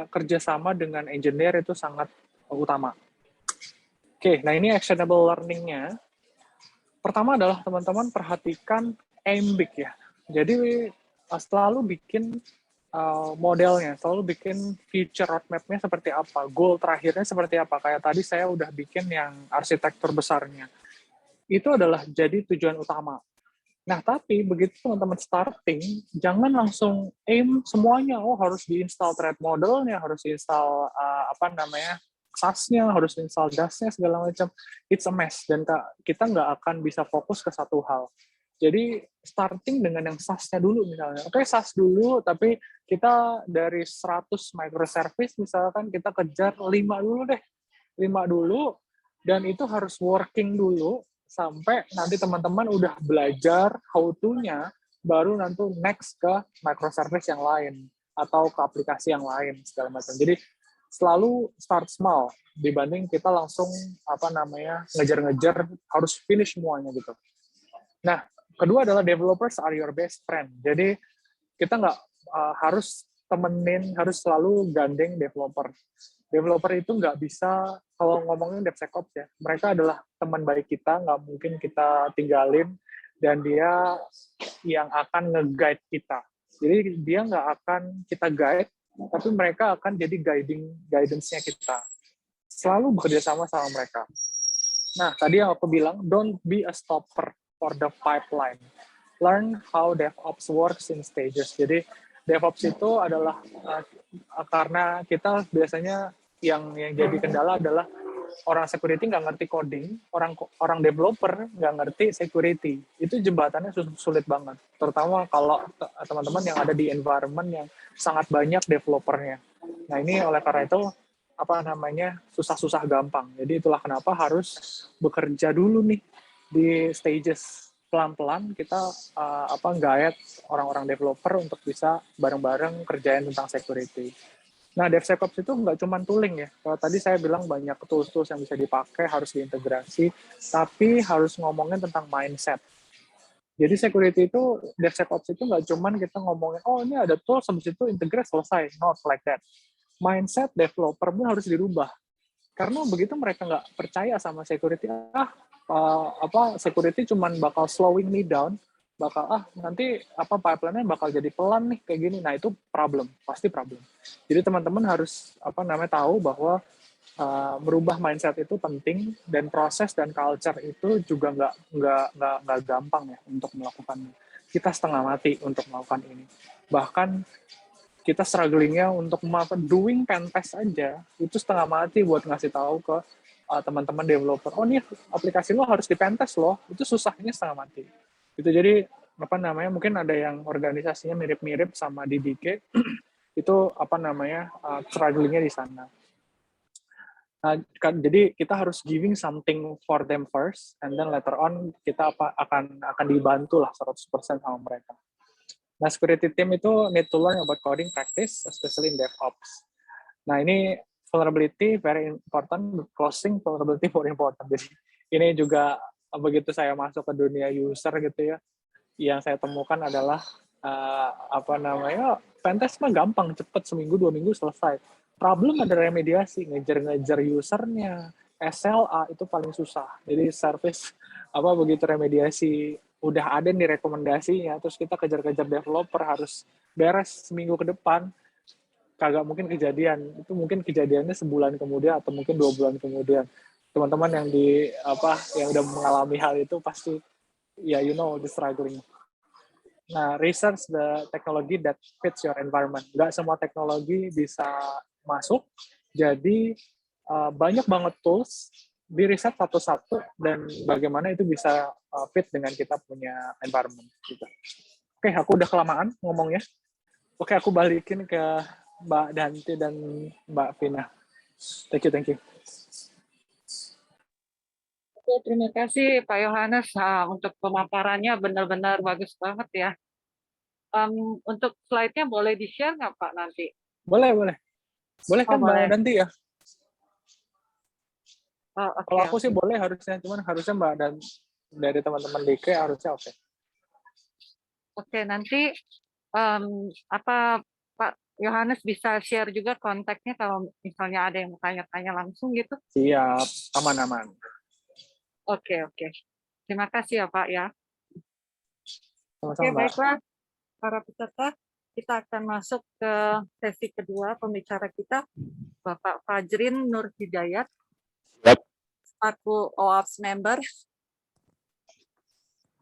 [SPEAKER 3] kerjasama dengan engineer itu sangat utama. Oke, nah ini actionable learning-nya. Pertama adalah teman-teman perhatikan aim big ya. Jadi selalu bikin modelnya, selalu bikin future roadmap-nya seperti apa, goal terakhirnya seperti apa. Kayak tadi saya udah bikin yang arsitektur besarnya. Itu adalah jadi tujuan utama. Nah, tapi begitu teman-teman starting, jangan langsung aim semuanya. Oh, harus diinstal thread modelnya, harus diinstal SAS-nya, harus install DAS-nya, segala macam. It's a mess, dan kita nggak akan bisa fokus ke satu hal. Jadi, starting dengan yang SAS-nya dulu misalnya. Oke, SAS dulu, tapi kita dari 100 microservice, misalkan kita kejar 5 dulu deh. 5 dulu, dan itu harus working dulu, sampai nanti teman-teman udah belajar how to-nya, baru nanti next ke microservice yang lain, atau ke aplikasi yang lain, segala macam. Jadi, selalu start small, dibanding kita langsung, ngejar-ngejar, harus finish semuanya gitu. Nah, kedua adalah developers are your best friend. Jadi, kita nggak harus harus selalu gandeng developer. Developer itu nggak bisa, kalau ngomongin DevSecOps ya, mereka adalah teman baik kita, nggak mungkin kita tinggalin, dan dia yang akan nge-guide kita. Jadi dia nggak akan kita guide, tapi mereka akan jadi guidance-nya kita. Selalu bekerja sama mereka. Nah, tadi yang aku bilang, don't be a stopper for the pipeline. Learn how DevOps works in stages. Jadi DevOps itu adalah karena kita biasanya yang jadi kendala adalah orang security nggak ngerti coding, orang developer nggak ngerti security. Itu jembatannya sulit banget. Terutama kalau teman-teman yang ada di environment yang sangat banyak developernya. Nah, ini oleh karena itu susah-susah gampang. Jadi itulah kenapa harus bekerja dulu nih di stages, pelan-pelan kita guide orang-orang developer untuk bisa bareng-bareng kerjain tentang security. Nah, DevSecOps itu nggak cuma tooling ya. Kalau tadi saya bilang banyak tools-tools yang bisa dipakai, harus diintegrasi, tapi harus ngomongin tentang mindset. Jadi security itu, DevSecOps itu nggak cuma kita ngomongin, oh ini ada tools, habis itu integrate, selesai. Not like that. Mindset developer pun harus dirubah. Karena begitu mereka nggak percaya sama security, security cuma bakal slowing me down, bakal nanti pipeline-nya bakal jadi pelan nih kayak gini. Nah, itu pasti problem. Jadi teman-teman harus tahu bahwa merubah mindset itu penting, dan proses dan culture itu juga nggak gampang ya untuk melakukannya. Kita setengah mati untuk melakukan ini. Bahkan kita strugglingnya untuk doing pen test aja itu setengah mati buat ngasih tahu ke teman-teman developer, oh nih aplikasi lo harus di pen test loh, itu susahnya setengah mati. Itu jadi mungkin ada yang organisasinya mirip-mirip sama di DK, itu strugglingnya di sana. Nah, jadi kita harus giving something for them first, and then later on kita akan dibantu lah 100% sama mereka. Nah, security team itu need to learn about coding practice, especially in DevOps. Nah, ini vulnerability very important, closing vulnerability more important. Jadi ini juga begitu saya masuk ke dunia user gitu ya, yang saya temukan adalah pentest mah gampang, cepet, seminggu 2 minggu selesai. Problem ada remediasi, ngejar usernya, SLA itu paling susah. Jadi service begitu remediasi udah ada nih rekomendasinya, terus kita kejar-kejar developer harus beres seminggu ke depan, kagak mungkin kejadian. Itu mungkin kejadiannya sebulan kemudian atau mungkin 2 bulan kemudian. Teman-teman yang yang udah mengalami hal itu pasti the struggling. Nah, research the technology that fits your environment. Nggak semua teknologi bisa masuk, jadi banyak banget tools, di riset satu-satu, dan bagaimana itu bisa fit dengan kita punya environment. Gitu. Oke, aku udah kelamaan ngomongnya. Oke, aku balikin ke Mbak Danti dan Mbak Vina. Thank you.
[SPEAKER 2] Oke, terima kasih Pak Yohanes untuk pemaparannya, benar-benar bagus banget ya. Untuk slide-nya boleh di-share nggak Pak nanti?
[SPEAKER 3] Boleh. Boleh kan Mbak Danti ya? Kalau aku sih boleh harusnya, cuman harusnya Mbak dan dari teman-teman DK harusnya oke.
[SPEAKER 2] Oke, nanti Pak Yohanes bisa share juga kontaknya kalau misalnya ada yang mau tanya-tanya langsung gitu.
[SPEAKER 3] Siap, aman-aman.
[SPEAKER 2] Oke. Terima kasih ya Pak ya. Oke,
[SPEAKER 3] Sama-sama, Mbak.
[SPEAKER 2] baiklah para peserta, kita akan masuk ke sesi kedua pembicara kita, Bapak Fajrin Nur Hidayat,
[SPEAKER 4] Yap.
[SPEAKER 2] selaku OAPS member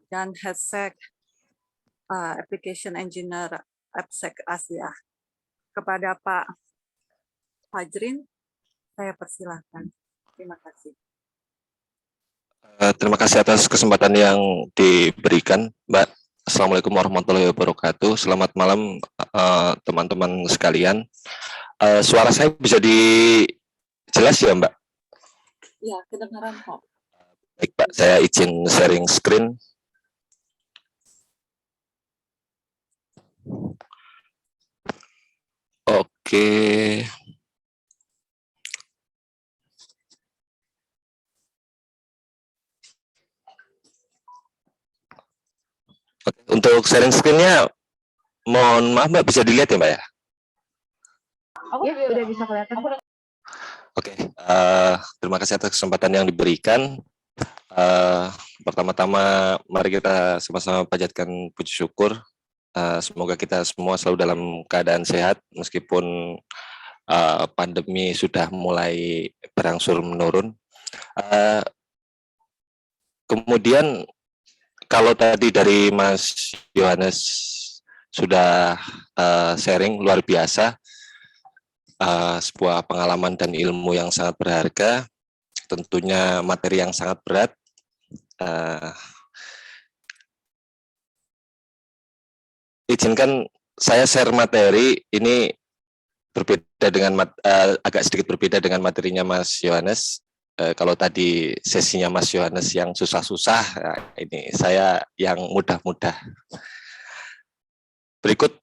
[SPEAKER 2] dan HESEC Application Engineer AppSec Asia. Kepada Pak Fajrin, saya persilahkan. Terima kasih.
[SPEAKER 4] Terima kasih atas kesempatan yang diberikan, Mbak. Assalamualaikum warahmatullahi wabarakatuh. Selamat malam teman-teman sekalian. Suara saya bisa jelas ya, Mbak?
[SPEAKER 2] Ya, kedengaran kok.
[SPEAKER 4] Baik, Pak. Saya izin sharing screen. Oke. Untuk sharing screen-nya, mohon maaf Mbak, bisa dilihat ya Mbak ya?
[SPEAKER 1] Ya, udah bisa kelihatan.
[SPEAKER 4] Oke, terima kasih atas kesempatan yang diberikan. Pertama-tama, mari kita sama-sama panjatkan puji syukur. Semoga kita semua selalu dalam keadaan sehat, meskipun pandemi sudah mulai berangsur menurun. Kemudian, kalau tadi dari Mas Yohanes sudah sharing luar biasa, sebuah pengalaman dan ilmu yang sangat berharga, tentunya materi yang sangat berat. Izinkan saya share materi ini berbeda dengan agak sedikit berbeda dengan materinya Mas Yohanes. Kalau tadi sesinya Mas Yohanes yang susah-susah, ini saya yang mudah-mudah. Berikut,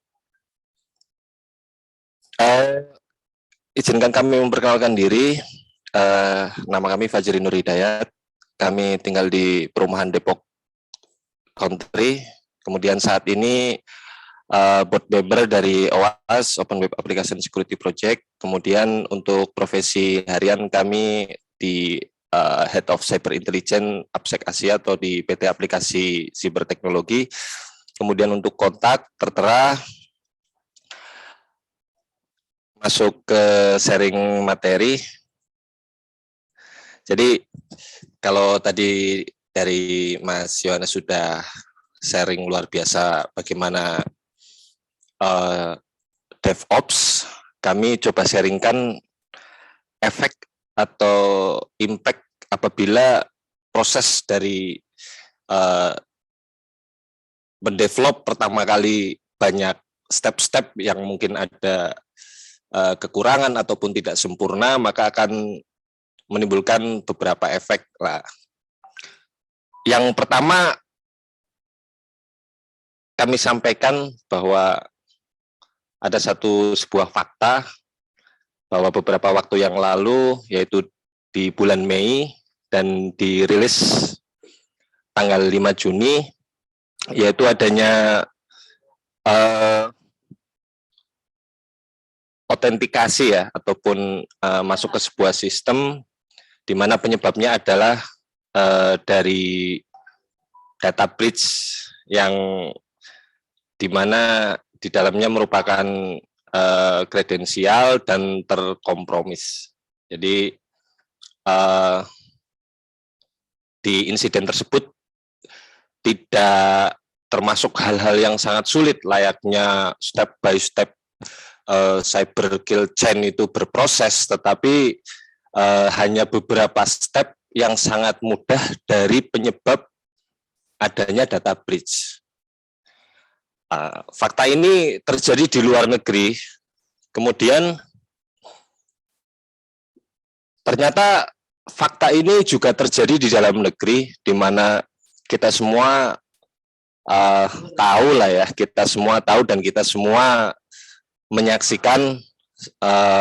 [SPEAKER 4] izinkan kami memperkenalkan diri. Nama kami Fajrin Nur Hidayat. Kami tinggal di perumahan Depok Country. Kemudian saat ini board member dari OAS, Open Web Application Security Project. Kemudian untuk profesi harian kami di Head of Cyber Intelligence AppSec Asia atau di PT Aplikasi Siber Teknologi. Kemudian untuk kontak tertera. Masuk ke sharing materi. Jadi kalau tadi dari Mas Yohanes sudah sharing luar biasa bagaimana DevOps, kami coba sharingkan efek atau impact apabila proses dari mendevelop pertama kali banyak step-step yang mungkin ada kekurangan ataupun tidak sempurna, maka akan menimbulkan beberapa efek lah. Yang pertama, kami sampaikan bahwa ada sebuah fakta bahwa beberapa waktu yang lalu, yaitu di bulan Mei dan dirilis tanggal 5 Juni, yaitu adanya autentikasi ya, ataupun masuk ke sebuah sistem di mana penyebabnya adalah dari data breach yang di mana di dalamnya merupakan kredensial dan terkompromis. Jadi di insiden tersebut tidak termasuk hal-hal yang sangat sulit, layaknya step by step cyber kill chain itu berproses, tetapi hanya beberapa step yang sangat mudah dari penyebab adanya data breach. Fakta ini terjadi di luar negeri, kemudian ternyata fakta ini juga terjadi di dalam negeri, di mana kita semua tahu lah ya, kita semua tahu dan kita semua menyaksikan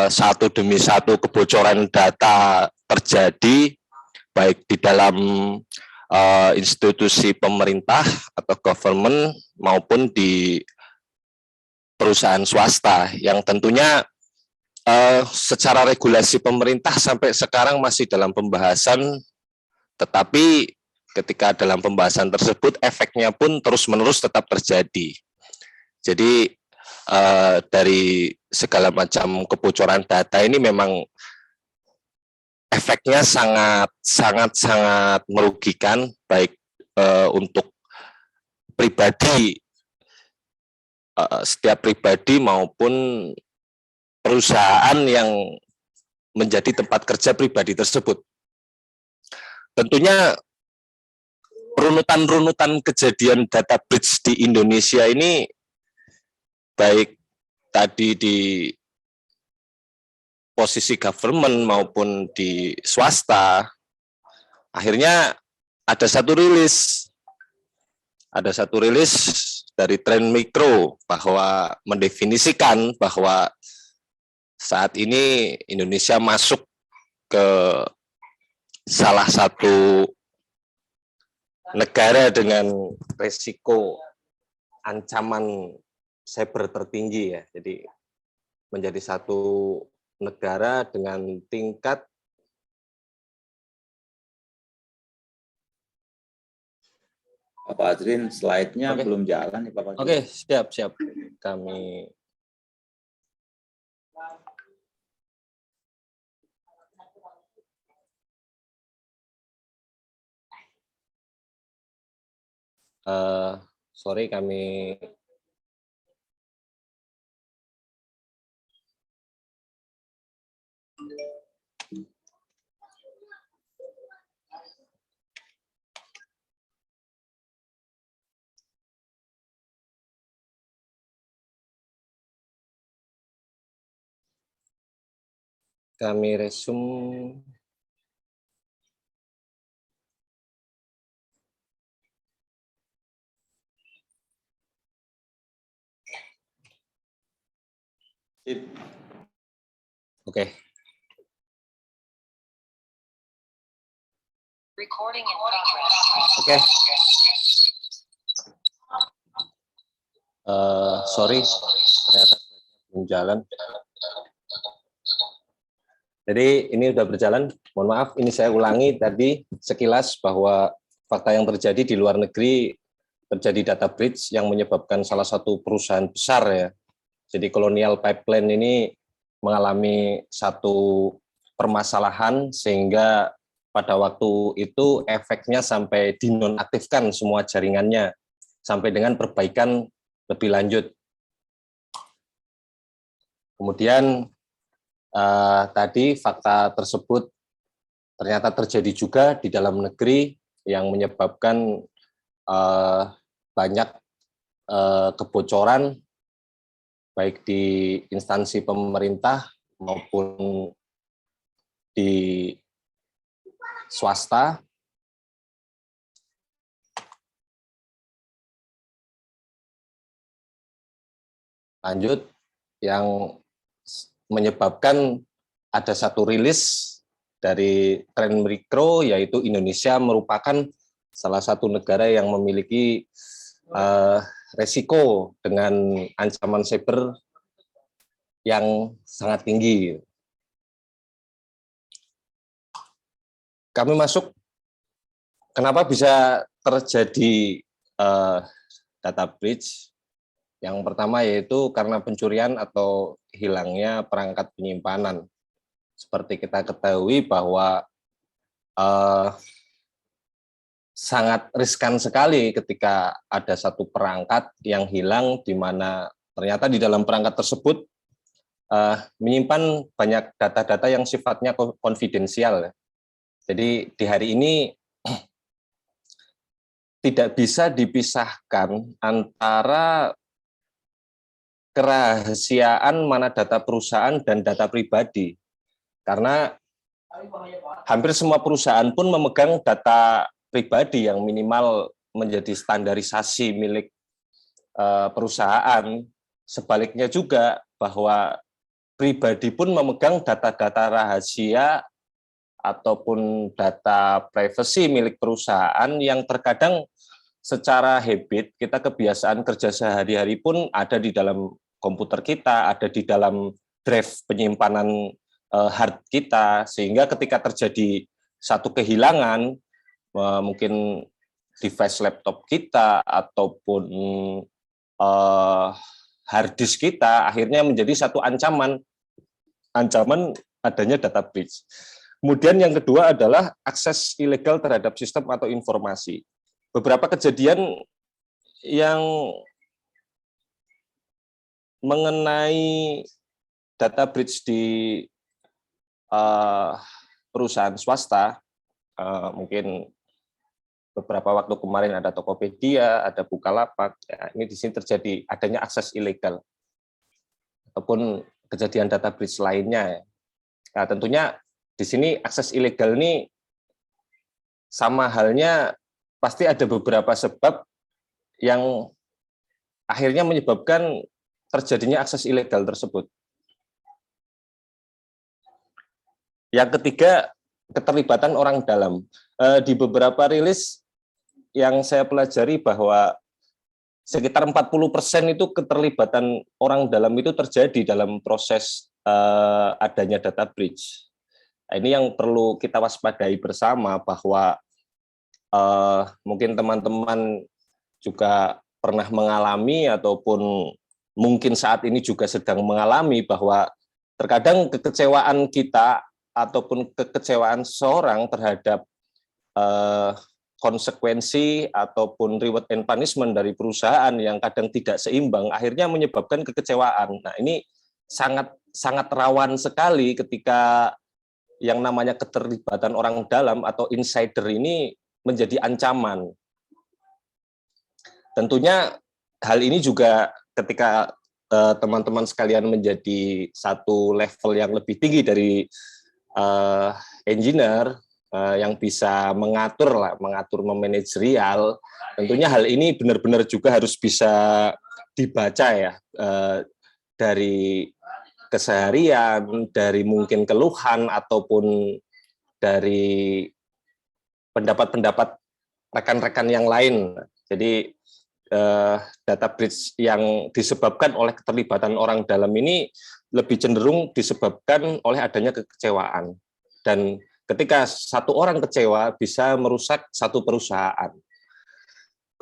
[SPEAKER 4] satu demi satu kebocoran data terjadi, baik di dalam institusi pemerintah atau government maupun di perusahaan swasta yang tentunya secara regulasi pemerintah sampai sekarang masih dalam pembahasan, tetapi ketika dalam pembahasan tersebut efeknya pun terus-menerus tetap terjadi. Jadi dari segala macam kebocoran data ini memang efeknya sangat merugikan, baik untuk pribadi, setiap pribadi maupun perusahaan yang menjadi tempat kerja pribadi tersebut. Tentunya runutan kejadian data breach di Indonesia ini, baik tadi di posisi government maupun di swasta, akhirnya ada satu rilis dari Trend Micro bahwa mendefinisikan bahwa saat ini Indonesia masuk ke salah satu negara dengan resiko ancaman cyber tertinggi ya. Jadi menjadi satu negara dengan tingkat
[SPEAKER 5] Pak Azrin, slide-nya belum jalan nih Pak Azrin.
[SPEAKER 4] Oke, siap. Kami sorry, kami resume. Oke.
[SPEAKER 6] Recording in progress.
[SPEAKER 4] Oke. Sorry, ternyata belum jalan. Jadi ini sudah berjalan. Mohon maaf, ini saya ulangi tadi sekilas bahwa fakta yang terjadi di luar negeri, terjadi data breach yang menyebabkan salah satu perusahaan besar ya. Jadi Colonial Pipeline ini mengalami satu permasalahan sehingga pada waktu itu efeknya sampai dinonaktifkan semua jaringannya sampai dengan perbaikan lebih lanjut. Kemudian tadi fakta tersebut ternyata terjadi juga di dalam negeri yang menyebabkan banyak kebocoran baik di instansi pemerintah maupun di swasta. Lanjut, yang menyebabkan ada satu rilis dari Trend Micro, yaitu Indonesia merupakan salah satu negara yang memiliki resiko dengan ancaman cyber yang sangat tinggi. Kami masuk, kenapa bisa terjadi data breach? Yang pertama yaitu karena pencurian atau hilangnya perangkat penyimpanan. Seperti kita ketahui bahwa sangat riskan sekali ketika ada satu perangkat yang hilang, di mana ternyata di dalam perangkat tersebut menyimpan banyak data-data yang sifatnya konfidensial. Jadi di hari ini tidak bisa dipisahkan antara kerahasiaan mana data perusahaan dan data pribadi. Karena hampir semua perusahaan pun memegang data pribadi yang minimal menjadi standarisasi milik perusahaan. Sebaliknya juga bahwa pribadi pun memegang data-data rahasia ataupun data privacy milik perusahaan yang terkadang secara habit kita kebiasaan kerja sehari-hari pun ada di dalam komputer kita, ada di dalam drive penyimpanan hard kita, sehingga ketika terjadi satu kehilangan, mungkin device laptop kita ataupun hard disk kita, akhirnya menjadi satu ancaman adanya data breach. Kemudian yang kedua adalah akses ilegal terhadap sistem atau informasi. Beberapa kejadian yang mengenai data breach di perusahaan swasta, mungkin beberapa waktu kemarin ada Tokopedia, ada Bukalapak, ya, ini di sini terjadi adanya akses ilegal ataupun kejadian data breach lainnya. Nah, tentunya di sini akses ilegal ini sama halnya pasti ada beberapa sebab yang akhirnya menyebabkan terjadinya akses ilegal tersebut. Yang ketiga, keterlibatan orang dalam. Di beberapa rilis yang saya pelajari bahwa sekitar 40% itu keterlibatan orang dalam itu terjadi dalam proses adanya data breach. Nah, ini yang perlu kita waspadai bersama, bahwa mungkin teman-teman juga pernah mengalami ataupun mungkin saat ini juga sedang mengalami, bahwa terkadang kekecewaan kita ataupun kekecewaan seorang terhadap konsekuensi ataupun reward and punishment dari perusahaan yang kadang tidak seimbang, akhirnya menyebabkan kekecewaan. Nah, ini sangat rawan sekali ketika yang namanya keterlibatan orang dalam atau insider ini menjadi ancaman. Tentunya hal ini juga ketika teman-teman sekalian menjadi satu level yang lebih tinggi dari engineer yang bisa mengatur memanajerial, tentunya hal ini benar-benar juga harus bisa dibaca ya, dari keseharian, dari mungkin keluhan ataupun dari pendapat-pendapat rekan-rekan yang lain. Jadi data breach yang disebabkan oleh keterlibatan orang dalam ini lebih cenderung disebabkan oleh adanya kekecewaan. Dan ketika satu orang kecewa bisa merusak satu perusahaan.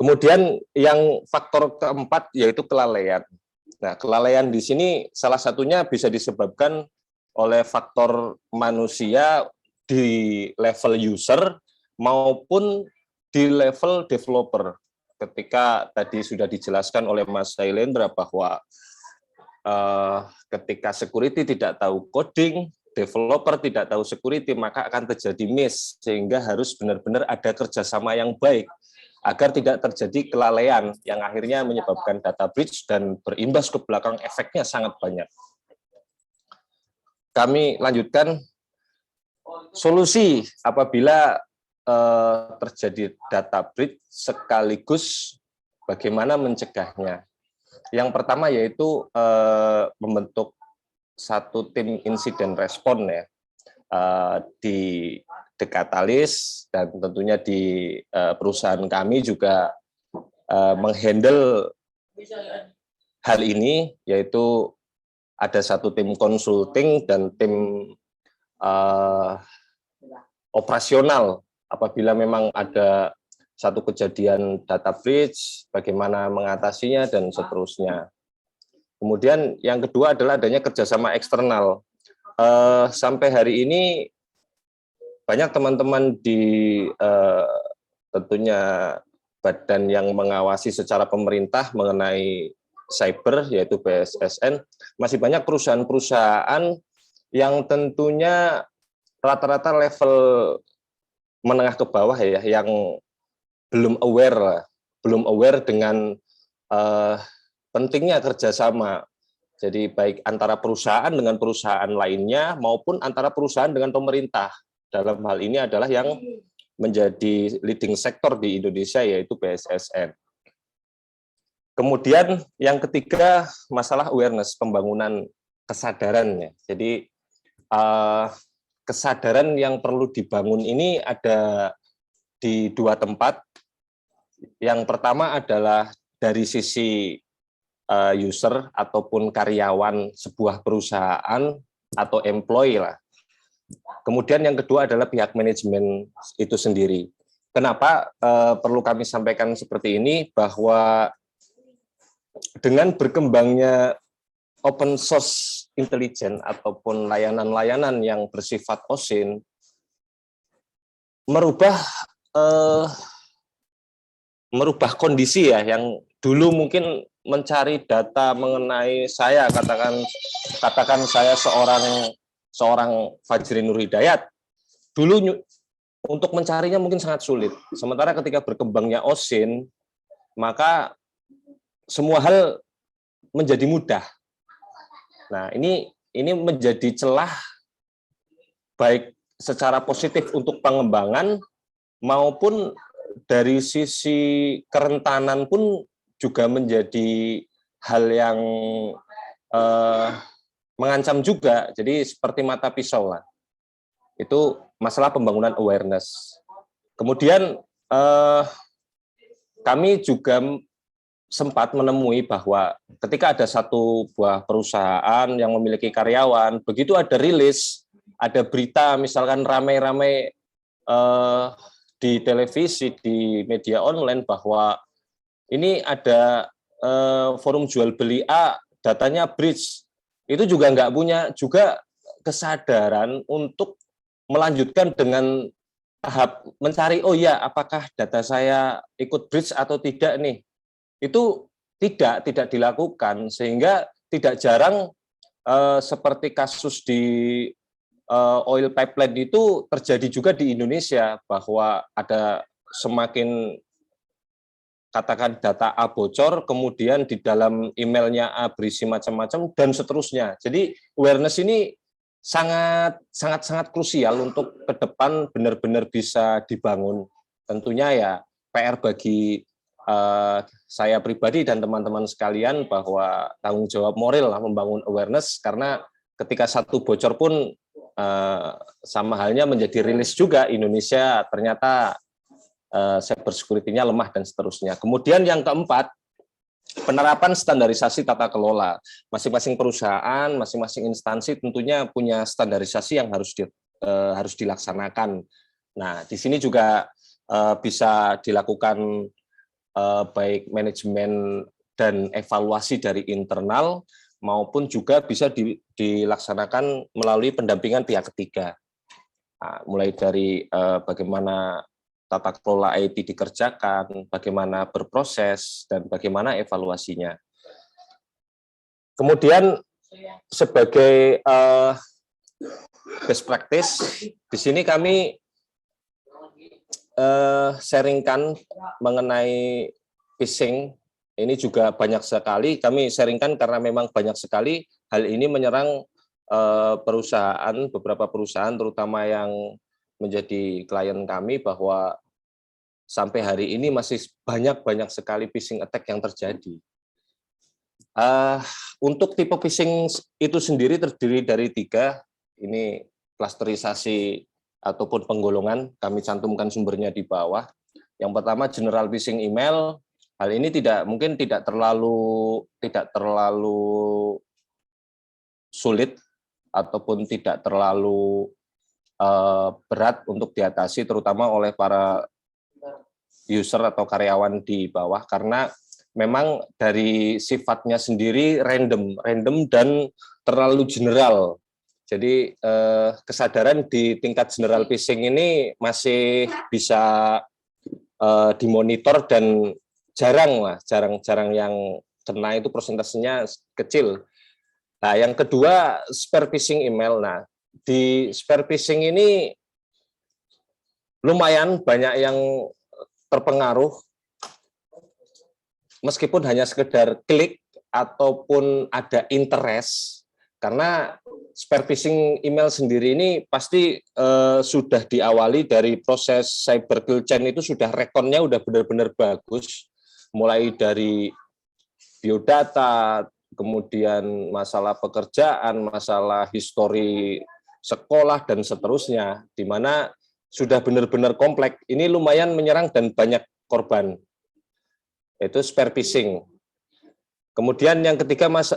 [SPEAKER 4] Kemudian yang faktor keempat yaitu kelalaian. Nah, kelalaian di sini salah satunya bisa disebabkan oleh faktor manusia di level user maupun di level developer. Ketika tadi sudah dijelaskan oleh Mas Sailendra bahwa ketika security tidak tahu coding, developer tidak tahu security, maka akan terjadi miss, sehingga harus benar-benar ada kerjasama yang baik agar tidak terjadi kelalaian yang akhirnya menyebabkan data breach dan berimbas ke belakang, efeknya sangat banyak. Kami lanjutkan, solusi apabila terjadi data breach sekaligus bagaimana mencegahnya. Yang pertama yaitu membentuk satu tim insiden respon ya, di Dekatalis, dan tentunya di perusahaan kami juga menghandle hal ini, yaitu ada satu tim konsulting dan tim operasional apabila memang ada satu kejadian data breach, bagaimana mengatasinya dan seterusnya. Kemudian yang kedua adalah adanya kerjasama eksternal. Sampai hari ini banyak teman-teman di tentunya badan yang mengawasi secara pemerintah mengenai cyber, yaitu BSSN, masih banyak perusahaan-perusahaan yang tentunya rata-rata level menengah ke bawah ya, yang belum aware dengan pentingnya kerjasama. Jadi baik antara perusahaan dengan perusahaan lainnya maupun antara perusahaan dengan pemerintah. Dalam hal ini adalah yang menjadi leading sektor di Indonesia, yaitu BSSN. Kemudian yang ketiga, masalah awareness, pembangunan kesadarannya. Jadi kesadaran yang perlu dibangun ini ada di dua tempat. Yang pertama adalah dari sisi user ataupun karyawan sebuah perusahaan atau employee lah. Kemudian yang kedua adalah pihak manajemen itu sendiri. Kenapa perlu kami sampaikan seperti ini, bahwa dengan berkembangnya open source intelligence ataupun layanan-layanan yang bersifat OSINT, merubah kondisi ya, yang dulu mungkin mencari data mengenai saya, katakan saya seorang Fajrin Nur Hidayat, dulu untuk mencarinya mungkin sangat sulit. Sementara ketika berkembangnya OSINT, maka semua hal menjadi mudah. Nah, ini menjadi celah baik secara positif untuk pengembangan maupun dari sisi kerentanan pun juga menjadi hal yang mengancam juga. Jadi seperti mata pisau lah. Itu masalah pembangunan awareness. Kemudian kami juga sempat menemui bahwa ketika ada satu buah perusahaan yang memiliki karyawan, begitu ada rilis, ada berita misalkan ramai-ramai di televisi, di media online bahwa ini ada forum jual beli A, datanya breach, itu juga nggak punya juga kesadaran untuk melanjutkan dengan tahap mencari, oh ya, apakah data saya ikut breach atau tidak nih. Itu tidak dilakukan, sehingga tidak jarang seperti kasus di oil pipeline itu terjadi juga di Indonesia, bahwa ada semakin katakan data A bocor, kemudian di dalam emailnya A berisi macam-macam dan seterusnya. Jadi awareness ini sangat krusial untuk ke depan benar-benar bisa dibangun. Tentunya ya PR bagi saya pribadi dan teman-teman sekalian, bahwa tanggung jawab moral lah membangun awareness, karena ketika satu bocor pun sama halnya menjadi rilis juga Indonesia ternyata cyber security-nya lemah dan seterusnya. Kemudian yang keempat, penerapan standarisasi tata kelola. Masing-masing perusahaan, masing-masing instansi tentunya punya standarisasi yang harus dilaksanakan. Nah, di sini juga bisa dilakukan baik manajemen dan evaluasi dari internal, maupun juga bisa dilaksanakan melalui pendampingan pihak ketiga. Nah, mulai dari bagaimana tata kelola IT dikerjakan, bagaimana berproses, dan bagaimana evaluasinya. Kemudian sebagai best practice, di sini kami sharingkan mengenai phishing. Ini juga banyak sekali kami sharingkan karena memang banyak sekali hal ini menyerang beberapa perusahaan, terutama yang menjadi klien kami, bahwa sampai hari ini masih banyak sekali phishing attack yang terjadi. Untuk tipe phishing itu sendiri terdiri dari 3, ini klasterisasi ataupun penggolongan, kami cantumkan sumbernya di bawah. Yang pertama general phishing email. Hal ini mungkin tidak terlalu sulit ataupun tidak terlalu berat untuk diatasi, terutama oleh para user atau karyawan di bawah, karena memang dari sifatnya sendiri random dan terlalu general. Jadi kesadaran di tingkat general phishing ini masih bisa dimonitor, dan jarang yang kena itu persentasenya kecil. Nah, yang kedua spear phishing email. Nah, di spear phishing ini lumayan banyak yang terpengaruh, meskipun hanya sekedar klik ataupun ada interest, karena spear phishing email sendiri ini pasti sudah diawali dari proses cyber kill chain, itu sudah rekonnya udah benar-benar bagus, mulai dari biodata, kemudian masalah pekerjaan, masalah histori sekolah, dan seterusnya, di mana sudah benar-benar kompleks. Ini lumayan menyerang dan banyak korban. Itu spear phishing. Kemudian yang ketiga Mas,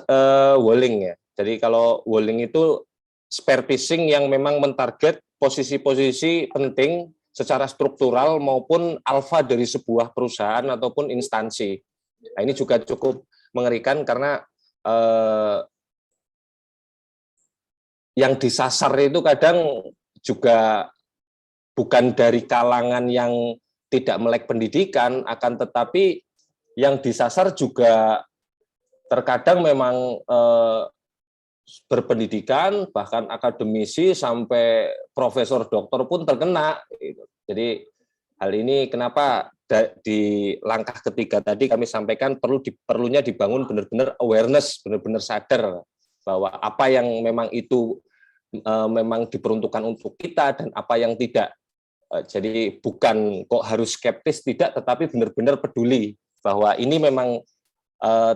[SPEAKER 4] walling ya. Jadi kalau walling itu spear phishing yang memang mentarget posisi-posisi penting secara struktural maupun alfa dari sebuah perusahaan ataupun instansi. Nah, ini juga cukup mengerikan karena yang disasar itu kadang juga bukan dari kalangan yang tidak melek pendidikan, akan tetapi yang disasar juga terkadang memang berpendidikan, bahkan akademisi sampai profesor doktor pun terkena. Jadi hal ini kenapa di langkah ketiga tadi kami sampaikan perlunya dibangun benar-benar awareness, benar-benar sadar bahwa apa yang memang itu memang diperuntukkan untuk kita dan apa yang tidak. Jadi bukan kok harus skeptis, tidak, tetapi benar-benar peduli bahwa ini memang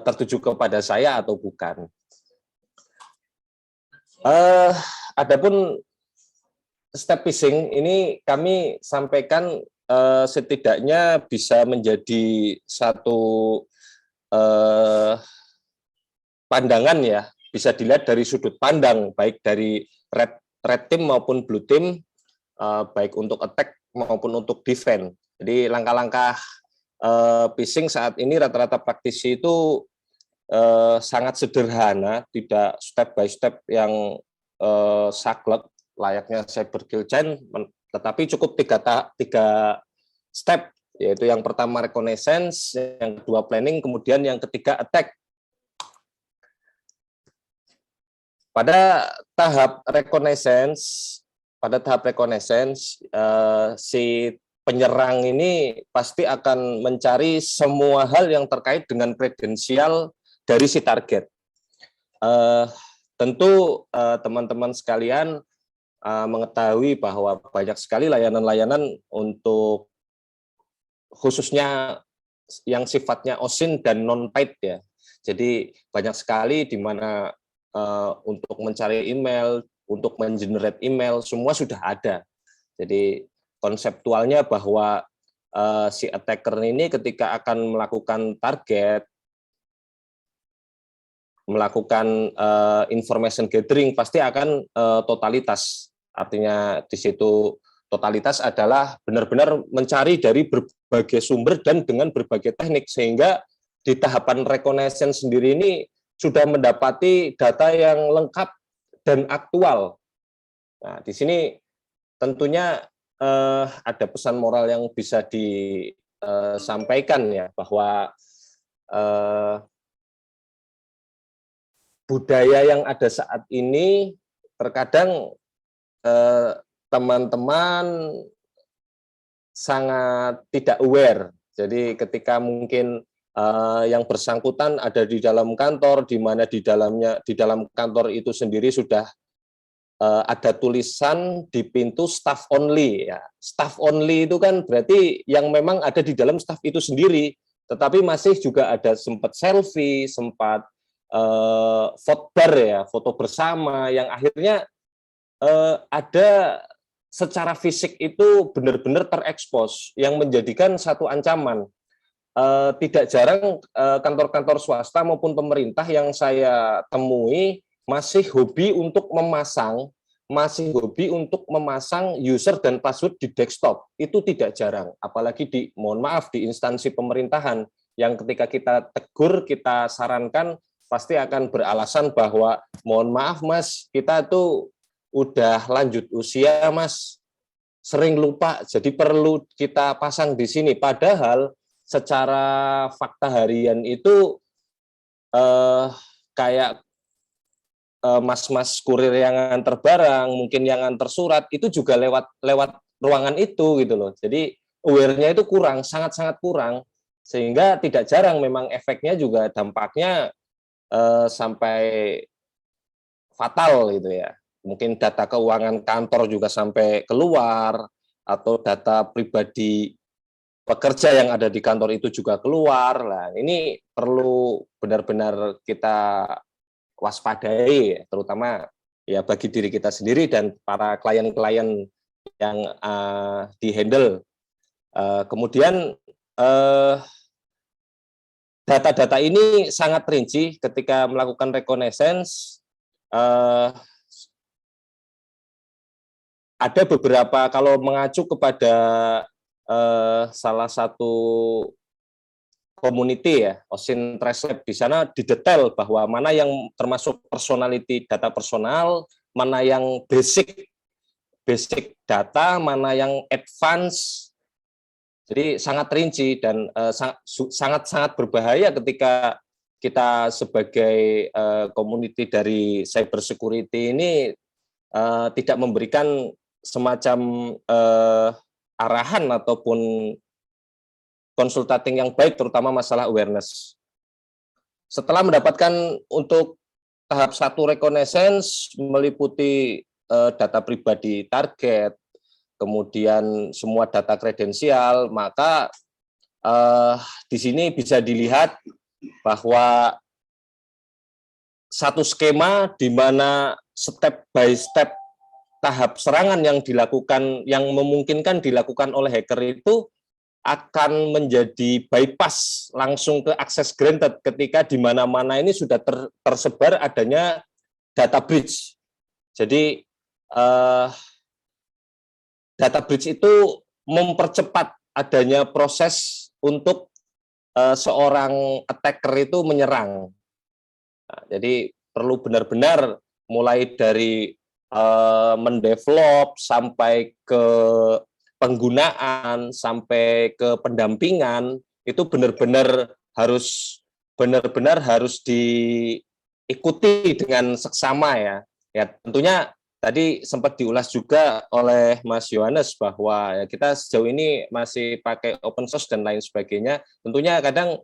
[SPEAKER 4] tertuju kepada saya atau bukan. Adapun step phishing ini kami sampaikan setidaknya bisa menjadi satu pandangan ya, bisa dilihat dari sudut pandang baik dari red team maupun blue team, baik untuk attack maupun untuk defend. Jadi langkah-langkah phishing saat ini rata-rata praktisi itu sangat sederhana, tidak step by step yang saklek layaknya cyber kill chain, tetapi cukup tiga step, yaitu yang pertama reconnaissance, yang kedua planning, kemudian yang ketiga attack. Pada tahap reconnaissance, si penyerang ini pasti akan mencari semua hal yang terkait dengan kredensial dari si target. Tentu teman-teman sekalian mengetahui bahwa banyak sekali layanan-layanan untuk khususnya yang sifatnya OSINT dan non-paid ya. Jadi banyak sekali di mana untuk mencari email, untuk mengenerate email, semua sudah ada. Jadi konseptualnya bahwa si attacker ini ketika akan melakukan target, melakukan information gathering, pasti akan totalitas. Artinya di situ totalitas adalah benar-benar mencari dari berbagai sumber dan dengan berbagai teknik, sehingga di tahapan reconnaissance sendiri ini sudah mendapati data yang lengkap dan aktual. Nah, di sini tentunya ada pesan moral yang bisa disampaikan ya, bahwa budaya yang ada saat ini terkadang teman-teman sangat tidak aware. Jadi ketika mungkin yang bersangkutan ada di dalam kantor, di mana di dalam kantor itu sendiri sudah ada tulisan di pintu staff only ya. Staff only itu kan berarti yang memang ada di dalam staff itu sendiri, tetapi masih juga ada sempat selfie, sempat fotobar ya, foto bersama, yang akhirnya ada secara fisik itu benar-benar terekspos, yang menjadikan satu ancaman. Tidak jarang kantor-kantor swasta maupun pemerintah yang saya temui masih hobi untuk memasang user dan password di desktop. Itu tidak jarang, apalagi di instansi pemerintahan yang ketika kita tegur, kita sarankan, pasti akan beralasan bahwa mohon maaf Mas, kita tuh udah lanjut usia Mas, sering lupa, jadi perlu kita pasang di sini. Padahal secara fakta harian itu kayak mas-mas kurir yang antar barang, mungkin yang antar surat, itu juga lewat ruangan itu gitu loh. Jadi aware-nya itu kurang, sangat-sangat kurang, sehingga tidak jarang memang efeknya juga dampaknya sampai fatal gitu ya. Mungkin data keuangan kantor juga sampai keluar, atau data pribadi pekerja yang ada di kantor itu juga keluar. Nah, ini perlu benar-benar kita waspadai, terutama ya bagi diri kita sendiri dan para klien-klien yang dihandle. Kemudian data-data ini sangat rinci ketika melakukan reconnaissance. Ada beberapa, kalau mengacu kepada salah satu community ya, Ocean Trace Lab, di sana didetail bahwa mana yang termasuk personality data personal, mana yang basic data, mana yang advance. Jadi sangat rinci dan sangat berbahaya ketika kita sebagai community dari cyber security ini tidak memberikan semacam arahan ataupun consulting yang baik, terutama masalah awareness. Setelah mendapatkan untuk tahap 1 reconnaissance meliputi data pribadi target, kemudian semua data kredensial, maka di sini bisa dilihat bahwa satu skema di mana step by step tahap serangan yang dilakukan, yang memungkinkan dilakukan oleh hacker itu akan menjadi bypass langsung ke access granted ketika di mana-mana ini sudah tersebar adanya data breach. Jadi data breach itu mempercepat adanya proses untuk seorang attacker itu menyerang. Nah, jadi perlu benar-benar mulai dari mendevelop sampai ke penggunaan sampai ke pendampingan itu benar-benar harus diikuti dengan seksama ya. Ya tentunya tadi sempat diulas juga oleh Mas Yohanes bahwa ya, kita sejauh ini masih pakai open source dan lain sebagainya. Tentunya kadang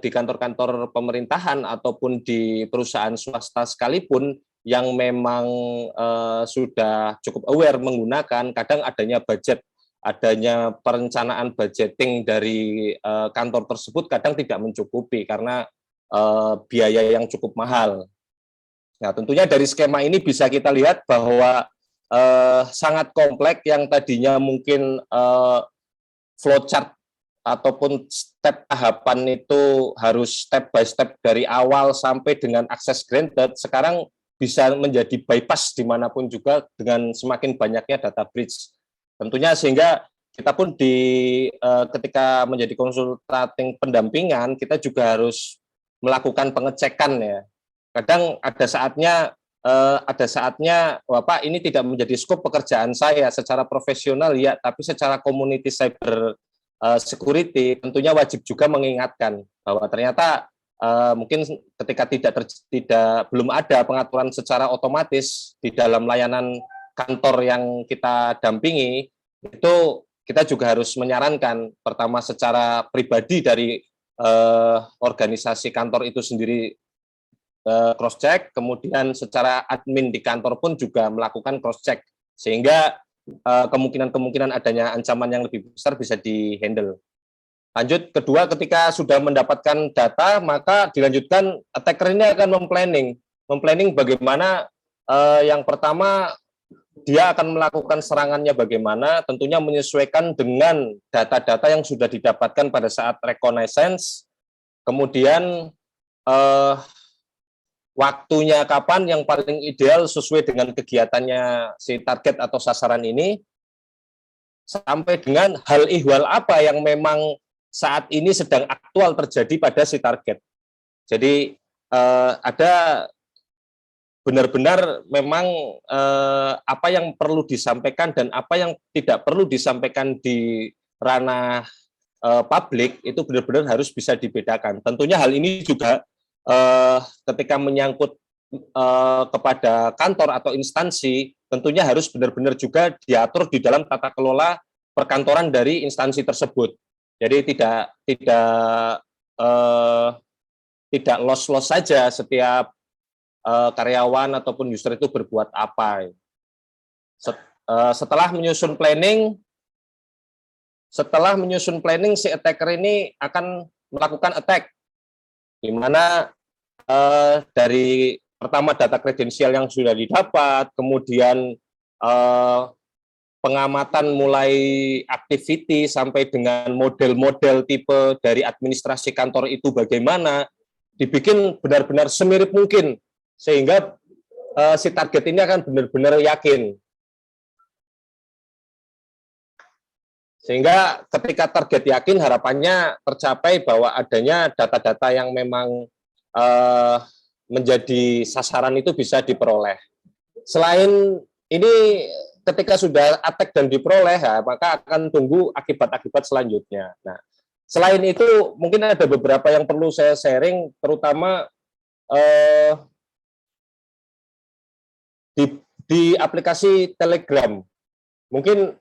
[SPEAKER 4] di kantor-kantor pemerintahan ataupun di perusahaan swasta sekalipun yang memang sudah cukup aware menggunakan, kadang adanya budget, adanya perencanaan budgeting dari kantor tersebut kadang tidak mencukupi karena biaya yang cukup mahal. Nah, tentunya dari skema ini bisa kita lihat bahwa sangat kompleks yang tadinya mungkin flowchart ataupun step tahapan itu harus step by step dari awal sampai dengan access granted, sekarang bisa menjadi bypass dimanapun juga dengan semakin banyaknya data breach. Tentunya sehingga kita pun ketika menjadi konsulting pendampingan, kita juga harus melakukan pengecekan ya. Kadang ada saatnya, wah Pak, ini tidak menjadi skop pekerjaan saya secara profesional ya, tapi secara community cyber security tentunya wajib juga mengingatkan bahwa ternyata mungkin ketika belum ada pengaturan secara otomatis di dalam layanan kantor yang kita dampingi, itu kita juga harus menyarankan pertama secara pribadi dari organisasi kantor itu sendiri cross check, kemudian secara admin di kantor pun juga melakukan cross check sehingga kemungkinan adanya ancaman yang lebih besar bisa dihandle. Lanjut, kedua, ketika sudah mendapatkan data, maka dilanjutkan attacker ini akan memplanning bagaimana yang pertama dia akan melakukan serangannya bagaimana, tentunya menyesuaikan dengan data-data yang sudah didapatkan pada saat reconnaissance, kemudian waktunya kapan yang paling ideal sesuai dengan kegiatannya si target atau sasaran ini, sampai dengan hal ihwal apa yang memang saat ini sedang aktual terjadi pada si target. Jadi ada benar-benar memang apa yang perlu disampaikan dan apa yang tidak perlu disampaikan di ranah publik itu benar-benar harus bisa dibedakan. Tentunya hal ini juga ketika menyangkut kepada kantor atau instansi, tentunya harus benar-benar juga diatur di dalam tata kelola perkantoran dari instansi tersebut. Jadi tidak los-los saja setiap karyawan ataupun user itu berbuat apa. Setelah menyusun planning, si attacker ini akan melakukan attack, di mana dari pertama data kredensial yang sudah didapat, kemudian
[SPEAKER 7] pengamatan mulai activity sampai dengan model-model tipe dari administrasi kantor itu bagaimana, dibikin benar-benar semirip mungkin, sehingga si target ini akan benar-benar yakin. Sehingga ketika target yakin, harapannya tercapai bahwa adanya data-data yang memang menjadi sasaran itu bisa diperoleh. Selain ini, ketika sudah attack dan diperoleh, ya, maka akan tunggu akibat-akibat selanjutnya. Nah, selain itu, mungkin ada beberapa yang perlu saya sharing, terutama di aplikasi Telegram. Mungkin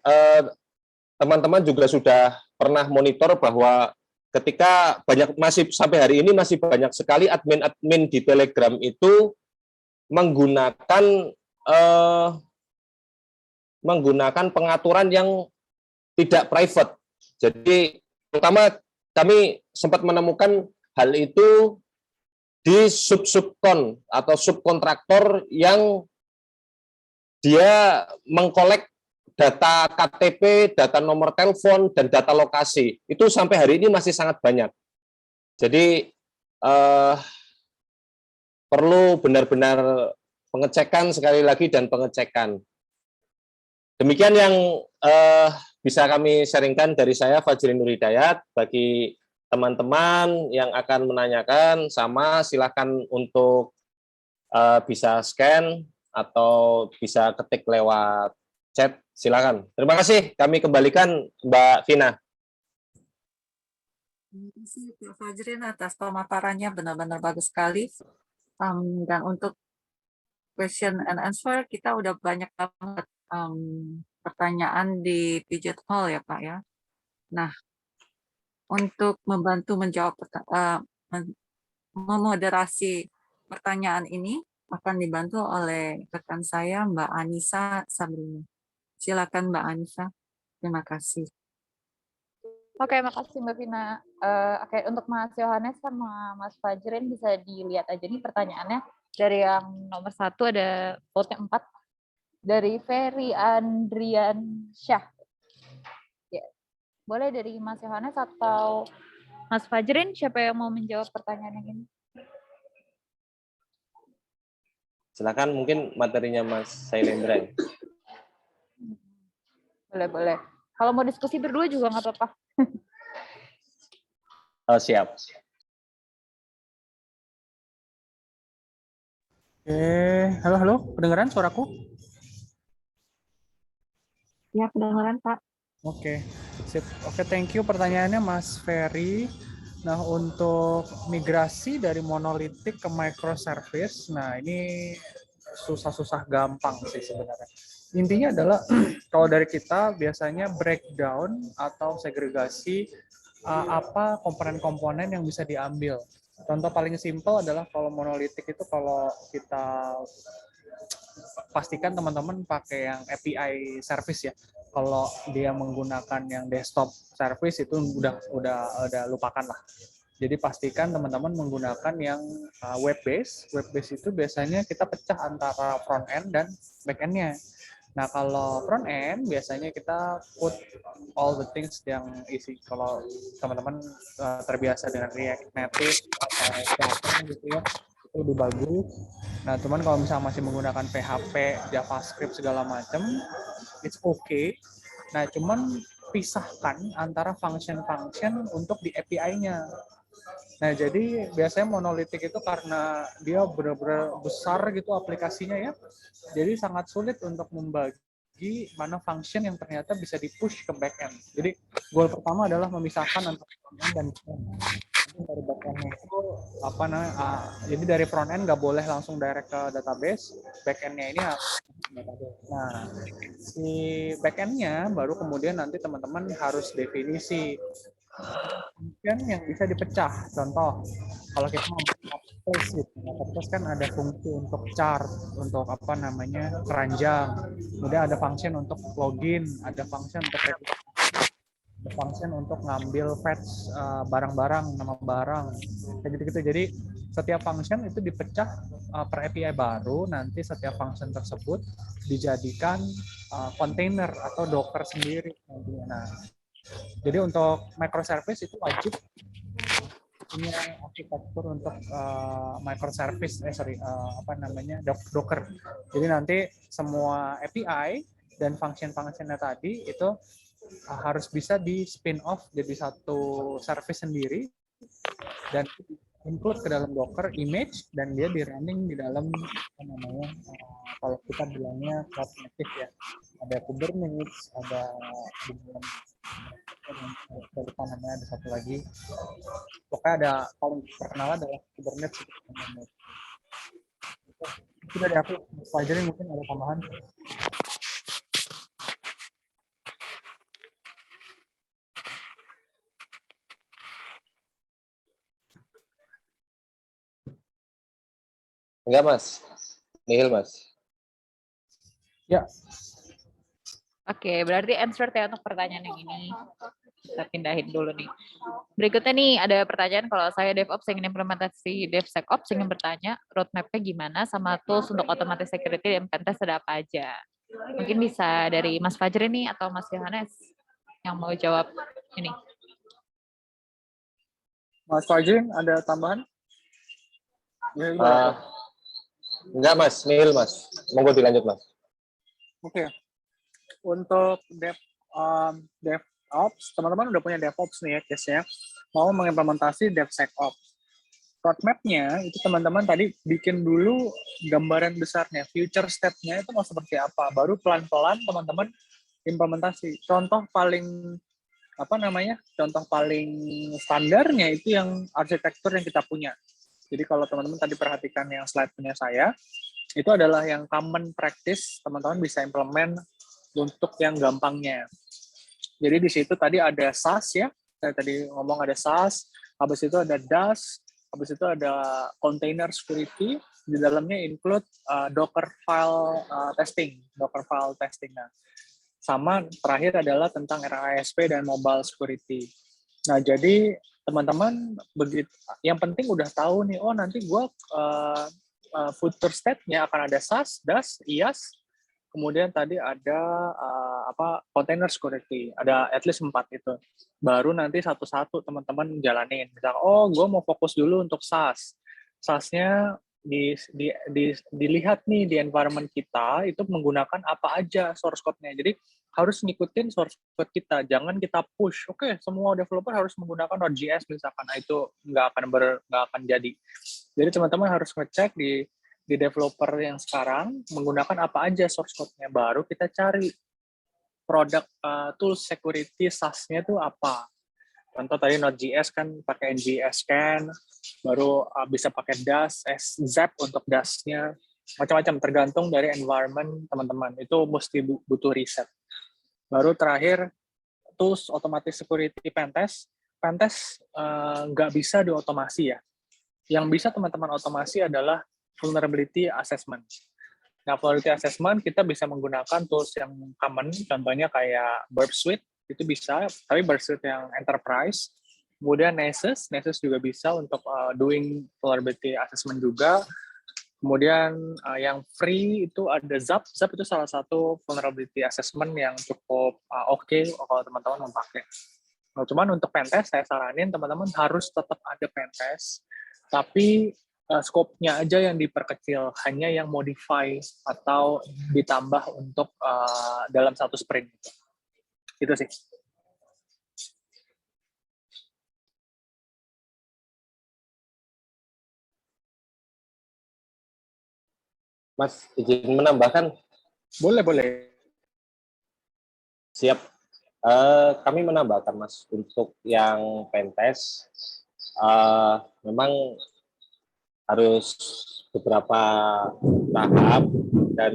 [SPEAKER 7] teman-teman juga sudah pernah monitor bahwa ketika masih sampai hari ini masih banyak sekali admin-admin di Telegram itu menggunakan pengaturan yang tidak private. Jadi terutama kami sempat menemukan hal itu di subkon atau subkontraktor yang dia mengkolek data KTP, data nomor telepon, dan data lokasi. Itu sampai hari ini masih sangat banyak. Jadi perlu benar-benar pengecekan sekali lagi dan pengecekan. Demikian yang bisa kami sharingkan dari saya, Fajrin Nur Hidayat. Bagi teman-teman yang akan menanyakan, silakan untuk bisa scan atau bisa ketik lewat chat, silakan. Terima kasih. Kami kembalikan Mbak Vina.
[SPEAKER 2] Terima kasih Pak Fajrin atas pemaparannya, benar-benar bagus sekali. Dan untuk question and answer, kita udah banyak banget pertanyaan di Pidget Hall ya Pak ya. Nah, untuk membantu menjawab memoderasi pertanyaan ini akan dibantu oleh rekan saya Mbak Anissa Sabrina. Silakan Mbak Anissa. Terima kasih.
[SPEAKER 8] Oke, makasih Mbak Vina. Oke, untuk Mas Yohanes sama Mas Fajrin bisa dilihat aja nih pertanyaannya. Dari yang nomor 1 ada vote 4 dari Ferry Andrian Syah. Ya. Boleh dari Mas Yohanes atau Mas Fajrin, siapa yang mau menjawab pertanyaan yang ini?
[SPEAKER 7] Silakan, mungkin materinya Mas Sailendra.
[SPEAKER 8] Boleh. Kalau mau diskusi berdua juga nggak apa-apa.
[SPEAKER 7] Siap.
[SPEAKER 3] Halo, kedengaran suaraku?
[SPEAKER 8] Ya, kedengaran Pak.
[SPEAKER 3] Oke, sip. Oke, thank you pertanyaannya Mas Ferry. Nah, untuk migrasi dari monolitik ke microservice, nah ini susah-susah gampang sih sebenarnya. Intinya adalah kalau dari kita biasanya breakdown atau segregasi apa komponen-komponen yang bisa diambil. Contoh paling simpel adalah kalau monolitik itu kalau kita pastikan teman-teman pakai yang API service ya. Kalau dia menggunakan yang desktop service itu udah lupakan lah. Jadi pastikan teman-teman menggunakan yang web base. Web base itu biasanya kita pecah antara front end dan back end-nya. Nah, kalau front end biasanya kita put all the things yang isi. Kalau teman-teman terbiasa dengan React Native atau gitu ya, itu lebih bagus. Nah, cuman kalau misalnya masih menggunakan PHP, JavaScript segala macam, it's okay. Nah, cuman pisahkan antara function-function untuk di API-nya. Nah, jadi biasanya monolitik itu karena dia benar-benar besar gitu aplikasinya ya. Jadi sangat sulit untuk membagi mana function yang ternyata bisa di-push ke back-end. Jadi goal pertama adalah memisahkan antara front-end dan back-end. Dari back-end-nya itu jadi dari front-end nggak boleh langsung direct ke database, back-end-nya ini database. Nah, si back-end-nya baru kemudian nanti teman-teman harus definisi function yang bisa dipecah. Contoh, kalau kita marketplace kan ada fungsi untuk chart, untuk keranjang. Kemudian ada function untuk login, ada function untuk ada function untuk ngambil fetch barang-barang, nama barang, kayak gitu-gitu. Jadi setiap function itu dipecah per API baru, nanti setiap function tersebut dijadikan container atau Docker sendiri nantinya. Nah, jadi untuk microservice itu wajib punya arsitektur untuk microservice, Docker. Jadi nanti semua API dan function-functionnya tadi itu harus bisa di spin off jadi satu service sendiri dan include ke dalam Docker image dan dia di running di dalam kalau kita bilangnya cloud native ya, ada Kubernetes, ada di dalam namanya ada satu lagi, pokoknya ada paling terkenal adalah Kubernetes. Itu dari aku, pelajarin mungkin ada tambahan.
[SPEAKER 7] Enggak, Mas. Nihil, Mas.
[SPEAKER 3] Ya.
[SPEAKER 8] Oke, berarti answer ya untuk pertanyaan yang ini. Kita pindahin dulu nih. Berikutnya nih ada pertanyaan, kalau saya DevOps ingin implementasi DevSecOps, ingin bertanya roadmap-nya gimana sama tools untuk otomatis security dan pentest ada apa aja. Mungkin bisa dari Mas Fajri nih atau Mas Yohanes yang mau jawab ini.
[SPEAKER 3] Mas Fajri, ada tambahan?
[SPEAKER 7] Enggak, Mas. Nihil, Mas. Monggo dilanjut, Mas.
[SPEAKER 3] Oke. Untuk DevOps, teman-teman udah punya DevOps nih ya, case-nya. Mau mengimplementasi DevSecOps. Roadmap-nya itu teman-teman tadi bikin dulu gambaran besarnya, future step-nya itu mau seperti apa. Baru pelan-pelan teman-teman implementasi. Contoh paling contoh paling standarnya itu yang arsitektur yang kita punya. Jadi kalau teman-teman tadi perhatikan yang slide punya saya, itu adalah yang common practice, teman-teman bisa implement untuk yang gampangnya. Jadi di situ tadi ada SaaS ya, saya tadi ngomong ada SaaS, habis itu ada DAS, habis itu ada container security, di dalamnya include Docker file testing. Nah, sama terakhir adalah tentang RASP dan mobile security. Nah, jadi teman-teman yang penting udah tahu nih, oh nanti gue future state-nya akan ada SaaS, DAS, IaaS, kemudian tadi ada container security, ada at least 4 itu. Baru nanti satu-satu teman-teman jalanin. Misalnya, oh gue mau fokus dulu untuk SaaS. SaaS-nya dilihat nih di environment kita itu menggunakan apa aja source code-nya. Jadi harus ngikutin source code kita, jangan kita push. Oke, semua developer harus menggunakan Node.js misalkan, itu nggak akan jadi. Jadi teman-teman harus ngecek di developer yang sekarang menggunakan apa aja source code-nya, baru kita cari produk tools security SaaS-nya itu apa. Contoh tadi Node.js kan pakai ngs scan, baru bisa pakai DAS, Zap untuk DAS-nya, macam-macam tergantung dari environment teman-teman. Itu mesti butuh riset. Baru terakhir tools automatic security pentest nggak bisa diotomasi ya. Yang bisa teman-teman otomasi adalah vulnerability assessment. Nah, vulnerability assessment kita bisa menggunakan tools yang common, contohnya kayak Burp Suite, itu bisa, tapi Burp Suite yang enterprise. Kemudian Nessus juga bisa untuk doing vulnerability assessment juga. Kemudian yang free itu ada Zap itu salah satu vulnerability assessment yang cukup oke kalau teman-teman memakai. Nah, cuman untuk pentest, saya saranin teman-teman harus tetap ada pentest, tapi scope-nya aja yang diperkecil, hanya yang modify atau ditambah untuk dalam satu sprint. Itu sih.
[SPEAKER 7] Mas, izin menambahkan?
[SPEAKER 3] Boleh.
[SPEAKER 7] Siap. Kami menambahkan, Mas, untuk yang pentest, memang harus beberapa tahap, dan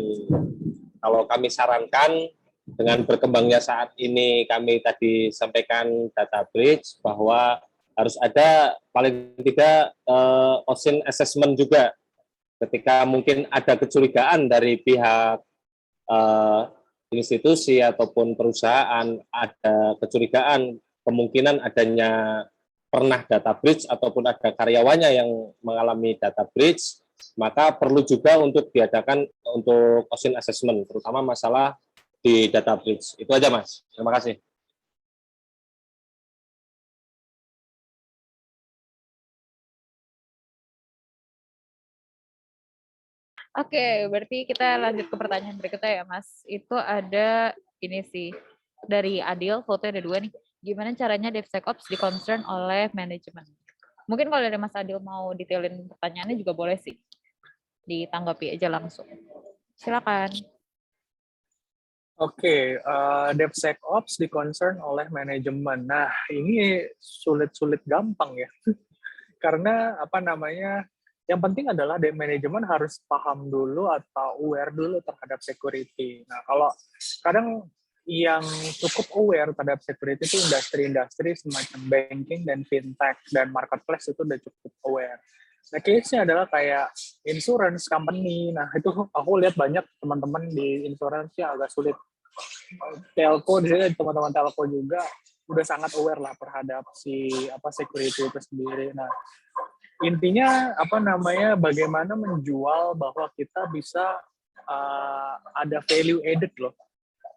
[SPEAKER 7] kalau kami sarankan dengan berkembangnya saat ini, kami tadi sampaikan data breach, bahwa harus ada paling tidak OSINT assessment juga ketika mungkin ada kecurigaan dari pihak institusi ataupun perusahaan, ada kecurigaan kemungkinan adanya pernah data breach ataupun ada karyawannya yang mengalami data breach, maka perlu juga untuk diadakan untuk OSINT assessment, terutama masalah di data breach. Itu aja, Mas. Terima kasih.
[SPEAKER 8] Oke, berarti kita lanjut ke pertanyaan berikutnya ya, Mas. Itu ada ini sih, dari Adil, fotonya ada 2 nih. Gimana caranya DevSecOps di-concern oleh manajemen? Mungkin kalau dari Mas Adil mau detailin pertanyaannya juga boleh sih. Ditanggapi aja langsung. Silakan.
[SPEAKER 3] Oke, DevSecOps di-concern oleh manajemen. Nah, ini sulit-sulit gampang ya. Karena apa namanya, yang penting adalah manajemen harus paham dulu atau aware dulu terhadap security. Nah, kalau kadang yang cukup aware terhadap security itu industri-industri semacam banking dan fintech dan marketplace itu udah cukup aware. Nah, case-nya adalah kayak insurance company. Nah, itu aku lihat banyak teman-teman di insurance yang agak sulit. Telco, di sini teman-teman telco juga udah sangat aware lah terhadap si security itu sendiri. Nah, intinya apa namanya, bagaimana menjual bahwa kita bisa ada value added loh.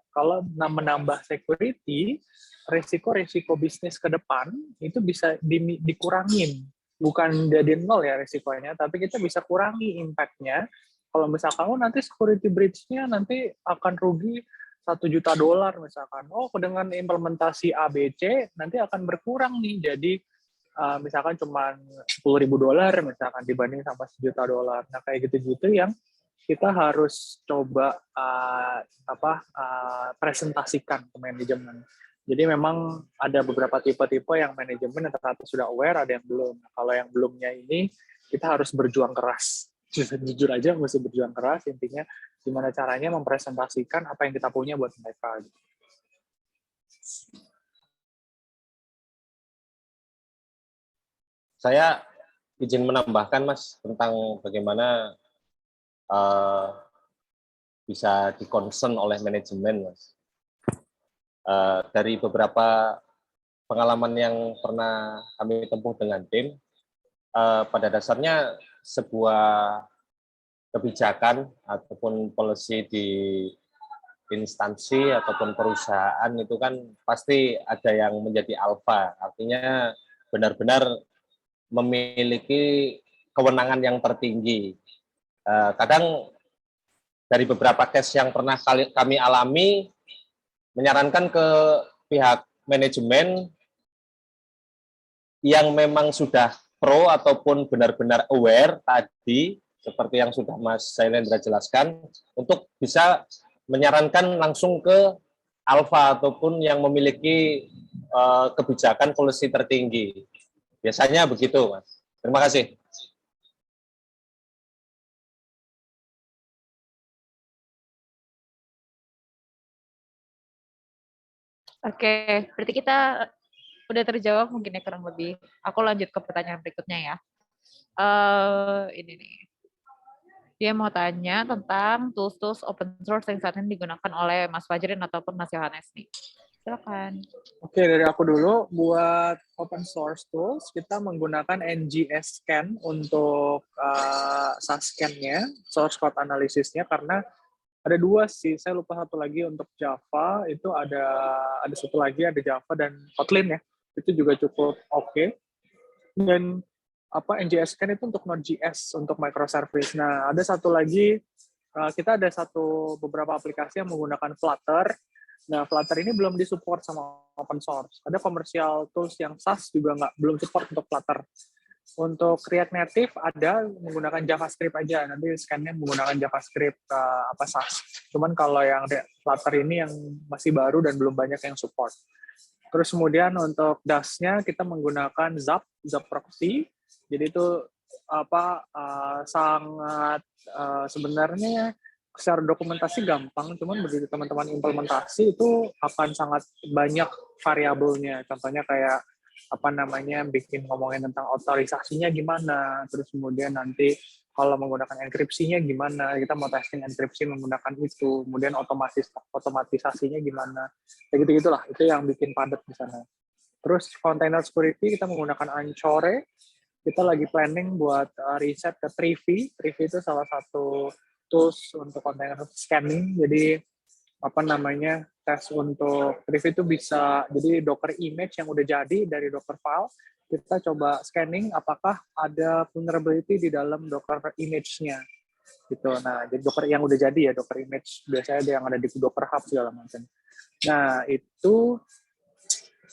[SPEAKER 3] Kalau menambah security, resiko-resiko bisnis ke depan itu bisa dikurangin. Bukan jadi nol ya resikonya, tapi kita bisa kurangi impact-nya. Kalau misalkan nanti security breach-nya nanti akan rugi $1 juta misalkan. Oh, dengan implementasi ABC nanti akan berkurang nih. Jadi misalkan cuma $10.000 misalkan dibanding sama $1 juta. Nah, kayak gitu-gitu yang kita harus coba presentasikan ke manajemen. Jadi memang ada beberapa tipe-tipe yang manajemen yang ternyata sudah aware, ada yang belum. Nah, kalau yang belumnya ini kita harus berjuang keras. Jujur aja mesti berjuang keras, intinya gimana caranya mempresentasikan apa yang kita punya buat mereka.
[SPEAKER 7] Saya izin menambahkan, Mas, tentang bagaimana bisa di-concern oleh manajemen, Mas. Dari beberapa pengalaman yang pernah kami tempuh dengan tim, pada dasarnya sebuah kebijakan ataupun policy di instansi ataupun perusahaan itu kan pasti ada yang menjadi alfa, artinya benar-benar memiliki kewenangan yang tertinggi. Kadang dari beberapa case yang pernah kami alami, menyarankan ke pihak manajemen yang memang sudah pro ataupun benar-benar aware tadi, seperti yang sudah Mas Sailendra jelaskan, untuk bisa menyarankan langsung ke alfa ataupun yang memiliki kebijakan policy tertinggi. Biasanya begitu, Mas. Terima kasih.
[SPEAKER 8] Oke, berarti kita udah terjawab mungkin ya kurang lebih. Aku lanjut ke pertanyaan berikutnya ya. Ini nih. Dia mau tanya tentang tools-tools open source yang saat ini digunakan oleh Mas Fajrin ataupun Mas Yohanes nih. Silakan.
[SPEAKER 3] Oke, dari aku dulu. Buat open source tools, kita menggunakan NGS Scan untuk scan-nya, source code analisisnya, karena ada 2 sih. Saya lupa satu lagi untuk Java, itu ada satu lagi, ada Java dan Kotlin ya. Itu juga cukup oke. Dan NGS Scan itu untuk Node.js, untuk microservice. Nah, ada satu lagi, kita ada beberapa aplikasi yang menggunakan Flutter. Nah, Flutter ini belum disupport sama open source. Ada commercial tools yang SaaS juga belum support untuk Flutter. Untuk React Native ada menggunakan JavaScript aja. Nanti scan-nya menggunakan JavaScript SaaS. Cuman kalau yang Flutter ini yang masih baru dan belum banyak yang support. Terus kemudian untuk DAS-nya kita menggunakan Zap Proxy. Jadi itu sangat sebenarnya secara dokumentasi gampang, cuman begitu teman-teman implementasi itu akan sangat banyak variabelnya. Contohnya kayak bikin ngomongin tentang otorisasinya gimana, terus kemudian nanti kalau menggunakan enkripsinya gimana, kita mau testing enkripsi menggunakan itu, kemudian otomatisasinya gimana, kayak gitu-gitulah, itu yang bikin padat di sana. Terus container security kita menggunakan Anchore, kita lagi planning buat riset ke Trivi. Trivi itu salah satu tools untuk container scanning. Jadi apa namanya, tes untuk Trivi itu bisa jadi Docker image yang udah jadi dari Docker file, kita coba scanning apakah ada vulnerability di dalam Docker image-nya gitu. Nah, jadi Docker yang udah jadi ya, Docker image biasanya ada yang ada di Docker Hub segala macam. Nah, itu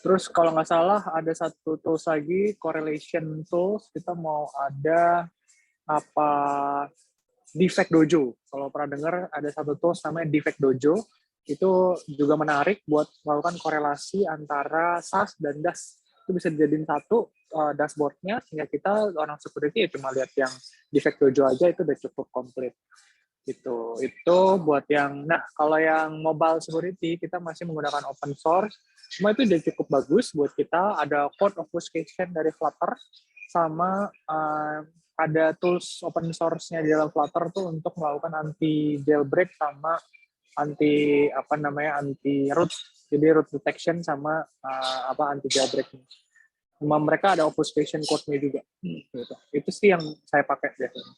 [SPEAKER 3] terus kalau nggak salah ada satu tools lagi, correlation tools, kita mau ada apa, Defect Dojo. Kalau pernah dengar ada satu tools namanya Defect Dojo, itu juga menarik buat melakukan korelasi antara SAS dan DAS. Itu bisa dijadiin satu dashboard-nya, sehingga kita orang security ya cuma lihat yang Defect Dojo aja itu udah cukup komplit. Itu buat yang, nah kalau yang mobile security kita masih menggunakan open source. Semua itu udah cukup bagus buat kita. Ada code obfuscation dari Flutter, sama ada tools open source-nya di dalam Flutter tuh untuk melakukan anti jailbreak sama anti anti root. Jadi root detection sama anti jailbreak. Sama mereka ada obfuscation code-nya juga. Gitu. Itu sih yang saya pakai biasanya.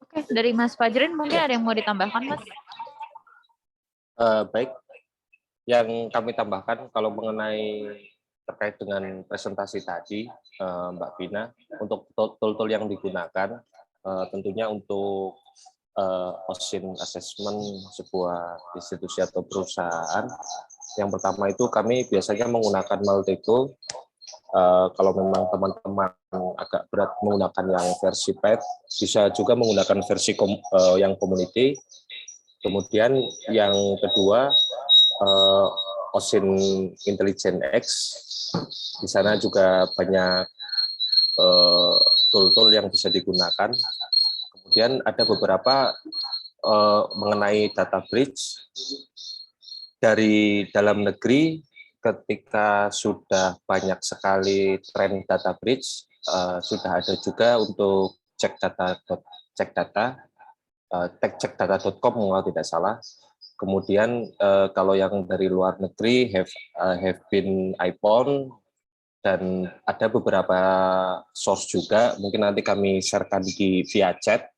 [SPEAKER 8] Oke, dari Mas Fajrin mungkin ada yang mau ditambahkan, Mas?
[SPEAKER 7] Baik, yang kami tambahkan kalau mengenai terkait dengan presentasi tadi, Mbak Vina, untuk tool-tool yang digunakan, tentunya untuk OSINT assessment sebuah institusi atau perusahaan, yang pertama itu kami biasanya menggunakan multi-tool. Kalau memang teman-teman agak berat menggunakan yang versi paid, bisa juga menggunakan versi yang community. Kemudian yang kedua, OSINT Intelligence X. Di sana juga banyak tool-tool yang bisa digunakan. Kemudian ada beberapa mengenai data breach dari dalam negeri. Ketika sudah banyak sekali tren data breach, sudah ada juga untuk cekdata.com kalau tidak salah. Kemudian kalau yang dari luar negeri have been iPhone, dan ada beberapa source juga, mungkin nanti kami sharekan via chat.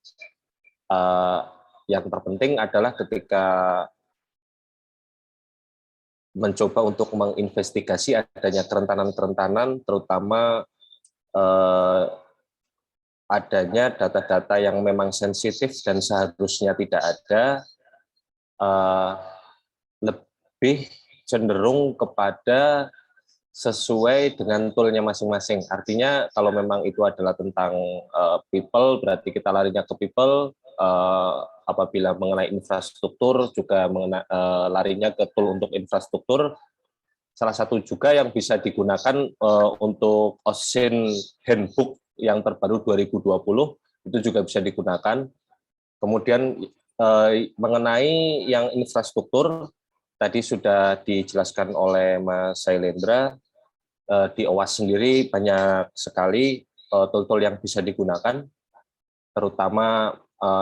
[SPEAKER 7] Yang terpenting adalah ketika mencoba untuk menginvestigasi adanya kerentanan-kerentanan, terutama adanya data-data yang memang sensitif dan seharusnya tidak ada, lebih cenderung kepada sesuai dengan toolnya masing-masing. Artinya kalau memang itu adalah tentang people, berarti kita larinya ke people. Apabila mengenai infrastruktur juga larinya ke tool untuk infrastruktur. Salah satu juga yang bisa digunakan untuk OSINT Handbook yang terbaru 2020 itu juga bisa digunakan. Kemudian mengenai yang infrastruktur tadi sudah dijelaskan oleh Mas Sailendra, di OWASP sendiri banyak sekali tool-tool yang bisa digunakan, terutama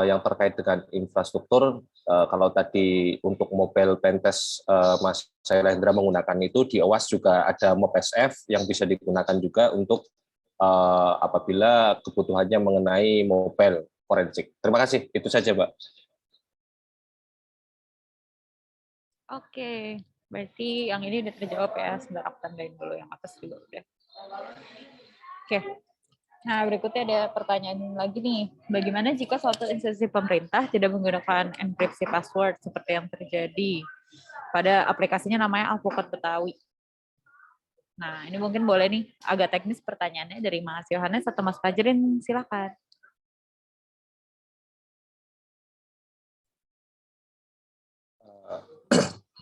[SPEAKER 7] yang terkait dengan infrastruktur. Kalau tadi untuk mobile pentest Mas Sailendra menggunakan itu, di OWASP juga ada MobSF yang bisa digunakan juga untuk apabila kebutuhannya mengenai mobile forensik. Terima kasih, itu saja Mbak.
[SPEAKER 8] Oke, berarti yang ini udah terjawab ya. Sebentar aku tandain dulu, yang atas juga udah. Oke. Nah, berikutnya ada pertanyaan lagi nih. Bagaimana jika suatu instansi pemerintah tidak menggunakan enkripsi password seperti yang terjadi pada aplikasinya namanya Alpukat Betawi? Nah, ini mungkin boleh nih, agak teknis pertanyaannya dari Mas Yohanes atau Mas Fajrin, silakan.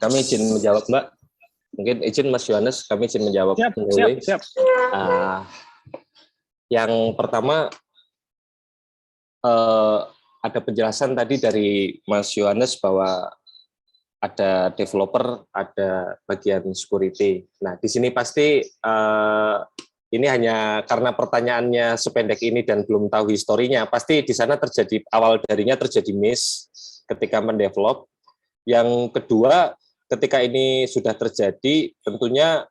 [SPEAKER 7] Kami izin menjawab, Mbak. Mungkin izin Mas Yohanes, kami izin menjawab.
[SPEAKER 3] Siap.
[SPEAKER 7] Yang pertama, ada penjelasan tadi dari Mas Yohanes bahwa ada developer, ada bagian security. Nah, di sini pasti ini hanya karena pertanyaannya sependek ini dan belum tahu historinya, pasti di sana awal darinya terjadi miss ketika mendevelop. Yang kedua, ketika ini sudah terjadi, tentunya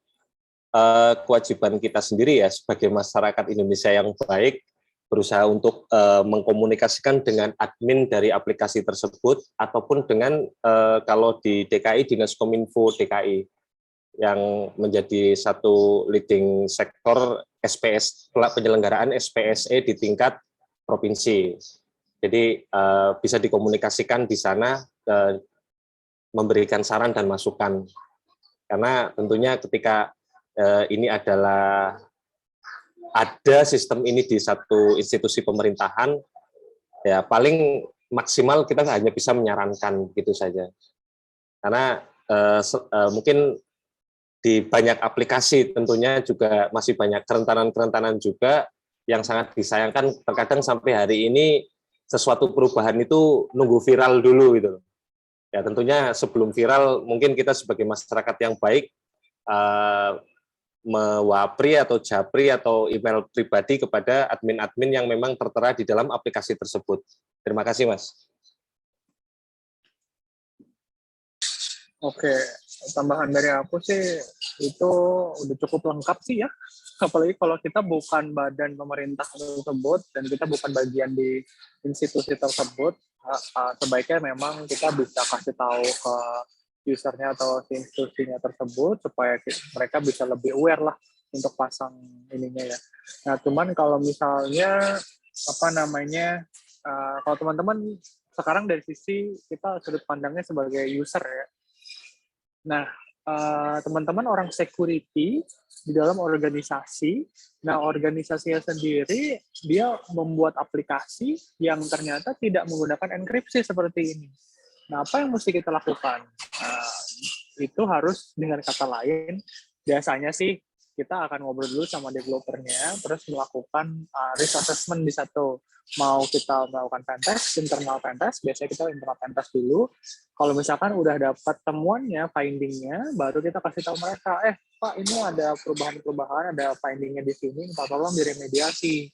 [SPEAKER 7] kewajiban kita sendiri ya sebagai masyarakat Indonesia yang baik, berusaha untuk mengkomunikasikan dengan admin dari aplikasi tersebut, ataupun dengan kalau di DKI, Dinas Kominfo DKI, yang menjadi satu leading sektor SPS, penyelenggaraan SPSE di tingkat provinsi. Jadi bisa dikomunikasikan di sana, memberikan saran dan masukan. Karena tentunya ketika ini adalah ada sistem ini di satu institusi pemerintahan, ya paling maksimal kita hanya bisa menyarankan gitu saja. Karena mungkin di banyak aplikasi tentunya juga masih banyak kerentanan-kerentanan juga yang sangat disayangkan. Terkadang sampai hari ini sesuatu perubahan itu nunggu viral dulu gitu. Ya tentunya sebelum viral mungkin kita sebagai masyarakat yang baik mewapri atau japri atau email pribadi kepada admin-admin yang memang tertera di dalam aplikasi tersebut. Terima kasih, Mas.
[SPEAKER 3] Oke, tambahan dari aku sih itu udah cukup lengkap sih ya. Apalagi kalau kita bukan badan pemerintah tersebut dan kita bukan bagian di institusi tersebut, sebaiknya memang kita bisa kasih tahu ke usernya atau si institusinya tersebut supaya mereka bisa lebih aware lah untuk pasang ininya ya. Nah, cuman kalau misalnya kalau teman-teman sekarang dari sisi kita sudut pandangnya sebagai user ya. Nah, teman-teman orang security di dalam organisasi, nah organisasinya sendiri dia membuat aplikasi yang ternyata tidak menggunakan enkripsi seperti ini. Nah, apa yang mesti kita lakukan? Itu harus dengan kata lain, biasanya sih kita akan ngobrol dulu sama developernya, terus melakukan risk assessment di satu. Mau kita melakukan pentest, internal pentest, biasanya kita internal pentest dulu. Kalau misalkan udah dapat temuannya, findingnya, baru kita kasih tahu mereka, Pak, ini ada perubahan-perubahan, ada findingnya di sini, minta tolong diremediasi.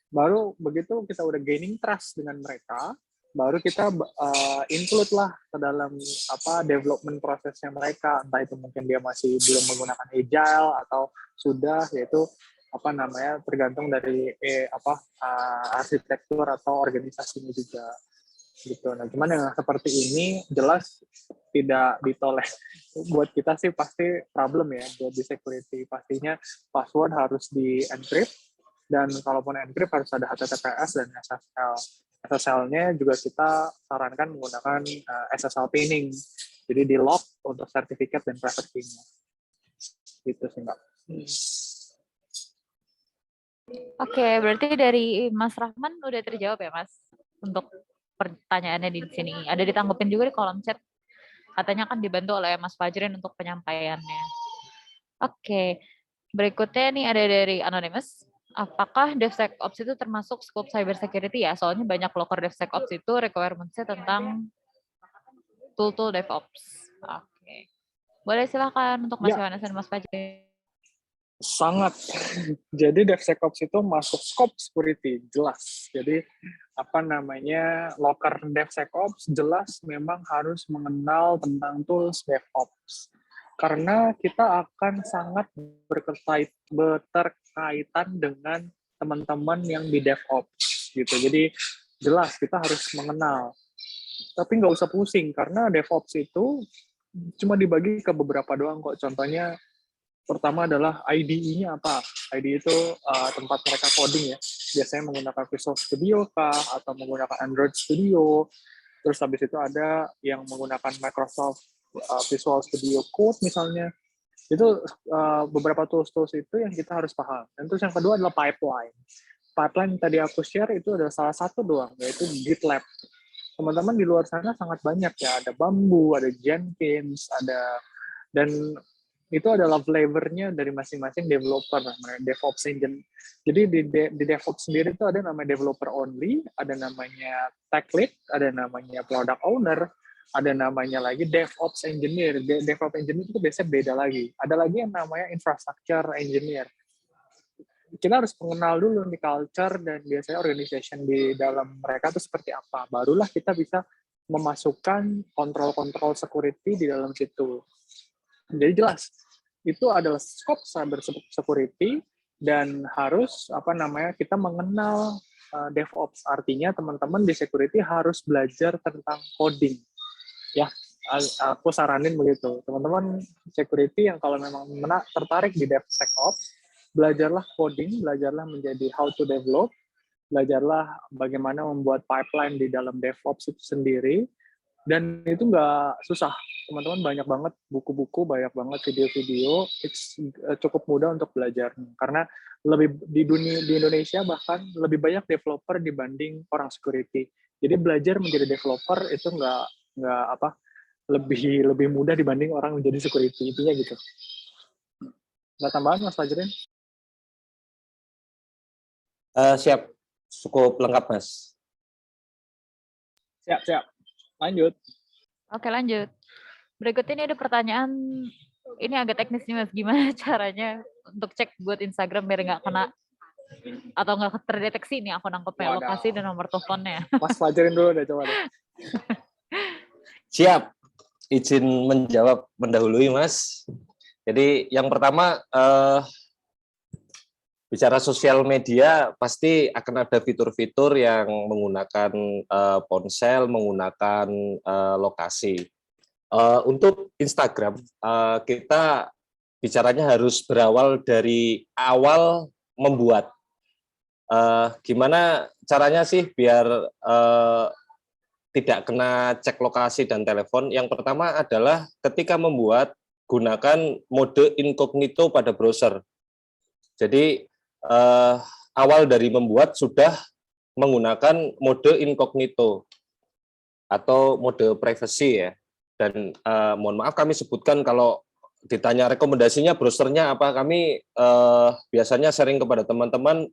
[SPEAKER 3] Baru begitu kita udah gaining trust dengan mereka, baru kita include lah ke dalam development prosesnya mereka, entah itu mungkin dia masih belum menggunakan agile atau sudah, yaitu tergantung dari arsitektur atau organisasinya juga gitu. Nah, cuman yang seperti ini jelas tidak ditoleh. Buat kita sih pasti problem ya, buat di security pastinya password harus di encrypt, dan kalaupun encrypt harus ada HTTPS dan SSL. SSL-nya juga kita sarankan menggunakan SSL pinning, jadi di lock untuk sertifikat dan private key-nya. Gitu sih, Mbak.
[SPEAKER 8] Oke, berarti dari Mas Rahman udah terjawab ya, Mas? Untuk pertanyaannya di sini. Ada ditanggupin juga di kolom chat. Katanya kan dibantu oleh Mas Fajrin untuk penyampaiannya. Oke, berikutnya nih ada dari Anonymous. Apakah DevSecOps itu termasuk scope cybersecurity ya? Soalnya banyak loker DevSecOps itu requirements-nya tentang tool-tool DevOps. Oke. Boleh silakan untuk Mas Yohanes dan Mas Fajrin.
[SPEAKER 3] Sangat. Jadi DevSecOps itu masuk scope security, jelas. Jadi loker DevSecOps jelas memang harus mengenal tentang tools DevOps. Karena kita akan sangat berkaitan dengan teman-teman yang di DevOps gitu. Jadi jelas kita harus mengenal. Tapi nggak usah pusing karena DevOps itu cuma dibagi ke beberapa doang kok. Contohnya pertama adalah IDE-nya apa? IDE itu tempat mereka coding ya. Biasanya menggunakan Visual Studio kah atau menggunakan Android Studio. Terus habis itu ada yang menggunakan Microsoft Visual Studio Code misalnya. Itu beberapa tools-tools itu yang kita harus paham. Dan terus yang kedua adalah pipeline. Pipeline yang tadi aku share itu adalah salah satu doang, yaitu GitLab. Teman-teman di luar sana sangat banyak ya, ada Bamboo, ada Jenkins, dan itu adalah flavornya dari masing-masing developer, namanya DevOps Engine. Jadi di DevOps sendiri itu ada namanya developer only, ada namanya tech lead, ada namanya product owner, ada namanya lagi DevOps engineer. DevOps engineer itu biasanya beda lagi. Ada lagi yang namanya infrastructure engineer. Kita harus mengenal dulu nih culture dan biasanya organization di dalam mereka itu seperti apa. Barulah kita bisa memasukkan kontrol-kontrol security di dalam situ. Jadi jelas, itu adalah scope cyber security dan harus kita mengenal DevOps. Artinya teman-teman di security harus belajar tentang coding. Ya, aku saranin begitu. Teman-teman security yang kalau memang tertarik di DevSecOps, belajarlah coding, belajarlah menjadi how to develop, belajarlah bagaimana membuat pipeline di dalam DevOps itu sendiri. Dan itu nggak susah. Teman-teman banyak banget buku-buku, banyak banget video-video. It's cukup mudah untuk belajar. Karena lebih di Indonesia bahkan lebih banyak developer dibanding orang security. Jadi belajar menjadi developer itu nggak lebih mudah dibanding orang menjadi security. Intinya gitu. Nggak tambahan, Mas Fajrin?
[SPEAKER 7] Siap, cukup lengkap, Mas.
[SPEAKER 3] Siap. Lanjut.
[SPEAKER 8] Oke, lanjut. Berikut ini ada pertanyaan, ini agak teknis nih Mas, gimana caranya untuk cek buat Instagram biar nggak kena atau nggak terdeteksi nih akun-akunnya, lokasi dan nomor teleponnya.
[SPEAKER 3] Mas Fajrin dulu deh, coba deh.
[SPEAKER 7] Siap, izin menjawab mendahului, Mas. Jadi yang pertama, bicara sosial media pasti akan ada fitur-fitur yang menggunakan ponsel, menggunakan lokasi. Untuk Instagram, kita bicaranya harus berawal dari awal membuat. Gimana caranya sih biar tidak kena cek lokasi dan telepon? Yang pertama adalah ketika membuat, gunakan mode incognito pada browser. Jadi awal dari membuat sudah menggunakan mode incognito atau mode privacy ya. Dan mohon maaf kami sebutkan kalau ditanya rekomendasinya browsernya apa, kami biasanya sharing kepada teman-teman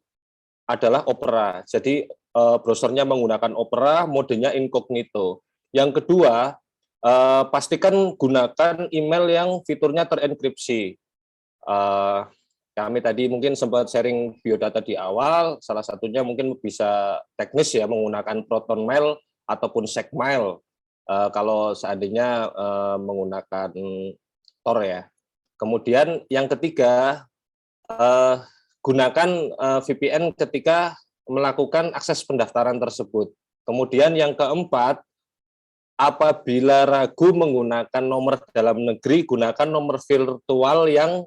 [SPEAKER 7] adalah Opera. Jadi browsernya menggunakan Opera, modenya incognito. Yang kedua, pastikan gunakan email yang fiturnya terenkripsi. Kami tadi mungkin sempat sharing biodata di awal, salah satunya mungkin bisa teknis ya, menggunakan ProtonMail ataupun SegMail kalau seandainya menggunakan Tor ya. Kemudian yang ketiga, gunakan VPN ketika melakukan akses pendaftaran tersebut. Kemudian yang keempat, apabila ragu menggunakan nomor dalam negeri, gunakan nomor virtual yang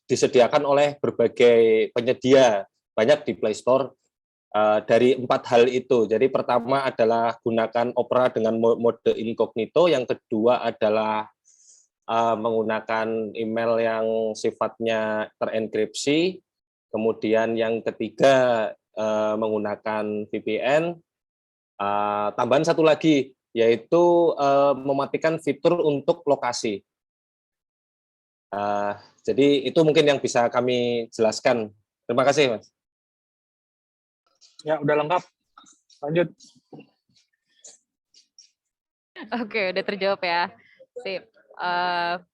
[SPEAKER 7] disediakan oleh berbagai penyedia, banyak di Play Store. Dari 4 hal itu. Jadi pertama adalah gunakan Opera dengan mode incognito, yang kedua adalah menggunakan email yang sifatnya terenkripsi, kemudian yang ketiga menggunakan VPN, tambahan satu lagi yaitu mematikan fitur untuk lokasi. Jadi itu mungkin yang bisa kami jelaskan. Terima kasih, Mas.
[SPEAKER 3] Ya, udah lengkap. Lanjut.
[SPEAKER 8] Oke, udah terjawab ya. Sip.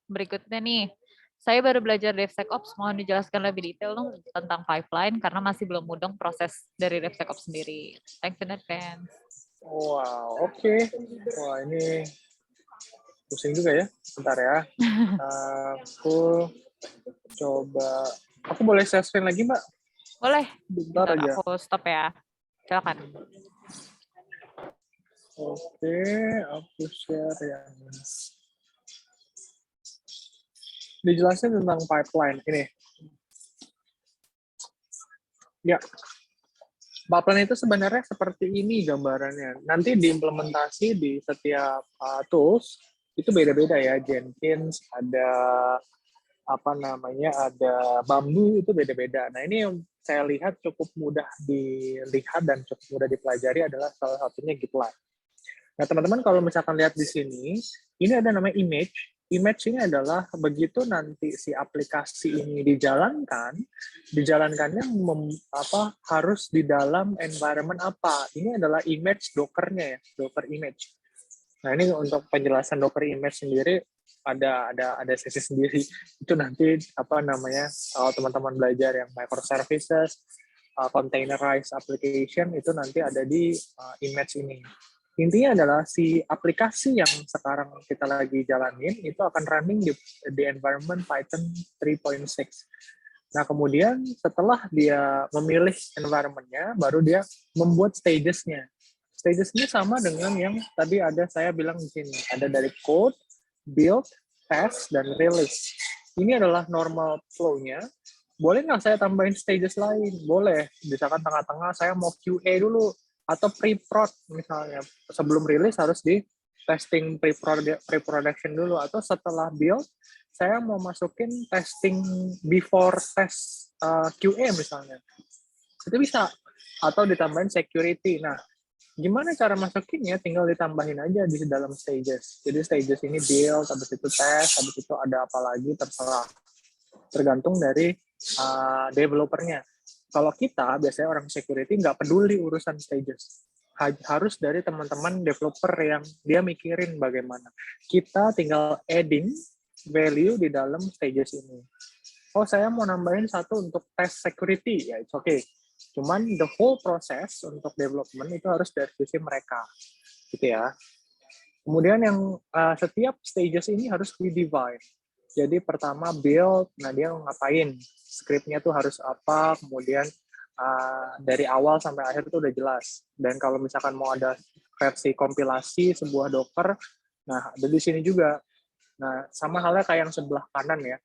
[SPEAKER 8] Berikutnya nih, saya baru belajar DevSecOps, mohon dijelaskan lebih detail dong tentang pipeline karena masih belum mudeng proses dari DevSecOps sendiri. Thanks in advance.
[SPEAKER 3] Wow, oke. Wah, ini pusing juga ya. Bentar ya. Aku boleh share screen lagi, Mbak?
[SPEAKER 8] Boleh.
[SPEAKER 3] Bentar aja.
[SPEAKER 8] Aku stop ya. Silakan.
[SPEAKER 3] Oke, aku share yang dijelasin tentang pipeline ini. Ya, pipeline itu sebenarnya seperti ini gambarannya. Nanti diimplementasi di setiap tools itu beda-beda ya. Jenkins, ada ada Bamboo, itu beda-beda. Nah, ini yang saya lihat cukup mudah dilihat dan cukup mudah dipelajari adalah salah satunya GitLab. Nah, teman-teman kalau misalkan lihat di sini, ini ada namanya image. Image ini adalah begitu nanti si aplikasi ini dijalankannya harus di dalam environment apa. Ini adalah image Docker-nya ya, Docker image. Nah, ini untuk penjelasan Docker image sendiri ada sesi sendiri. Itu nanti kalau teman-teman belajar yang microservices, containerized application itu nanti ada di image ini. Intinya adalah si aplikasi yang sekarang kita lagi jalanin itu akan running di environment Python 3.6. Nah, kemudian setelah dia memilih environment-nya, baru dia membuat stages-nya. Stages-nya sama dengan yang tadi saya bilang di sini. Ada dari code, build, test, dan release. Ini adalah normal flow-nya. Boleh nggak saya tambahin stages lain? Boleh. Misalkan tengah-tengah saya mau QA dulu, atau pre-prod misalnya. Sebelum rilis harus di testing pre-production dulu, atau setelah build, saya mau masukin testing before test QA misalnya. Itu bisa. Atau ditambahin security. Nah, gimana cara masukinnya? Tinggal ditambahin aja di dalam stages. Jadi stages ini build, habis itu test, habis itu ada apa lagi, terserah. Tergantung dari developernya. Kalau kita, biasanya orang security, nggak peduli urusan stages. Harus dari teman-teman developer yang dia mikirin bagaimana. Kita tinggal adding value di dalam stages ini. Oh, saya mau nambahin satu untuk test security, ya it's okay. Cuman the whole process untuk development itu harus dari sisi mereka. Gitu ya. Kemudian yang setiap stages ini harus di-divide. Jadi pertama build, nah dia ngapain, scriptnya tuh harus apa, kemudian dari awal sampai akhir itu udah jelas. Dan kalau misalkan mau ada versi kompilasi sebuah Docker, nah ada di sini juga. Nah sama halnya kayak yang sebelah kanan ya.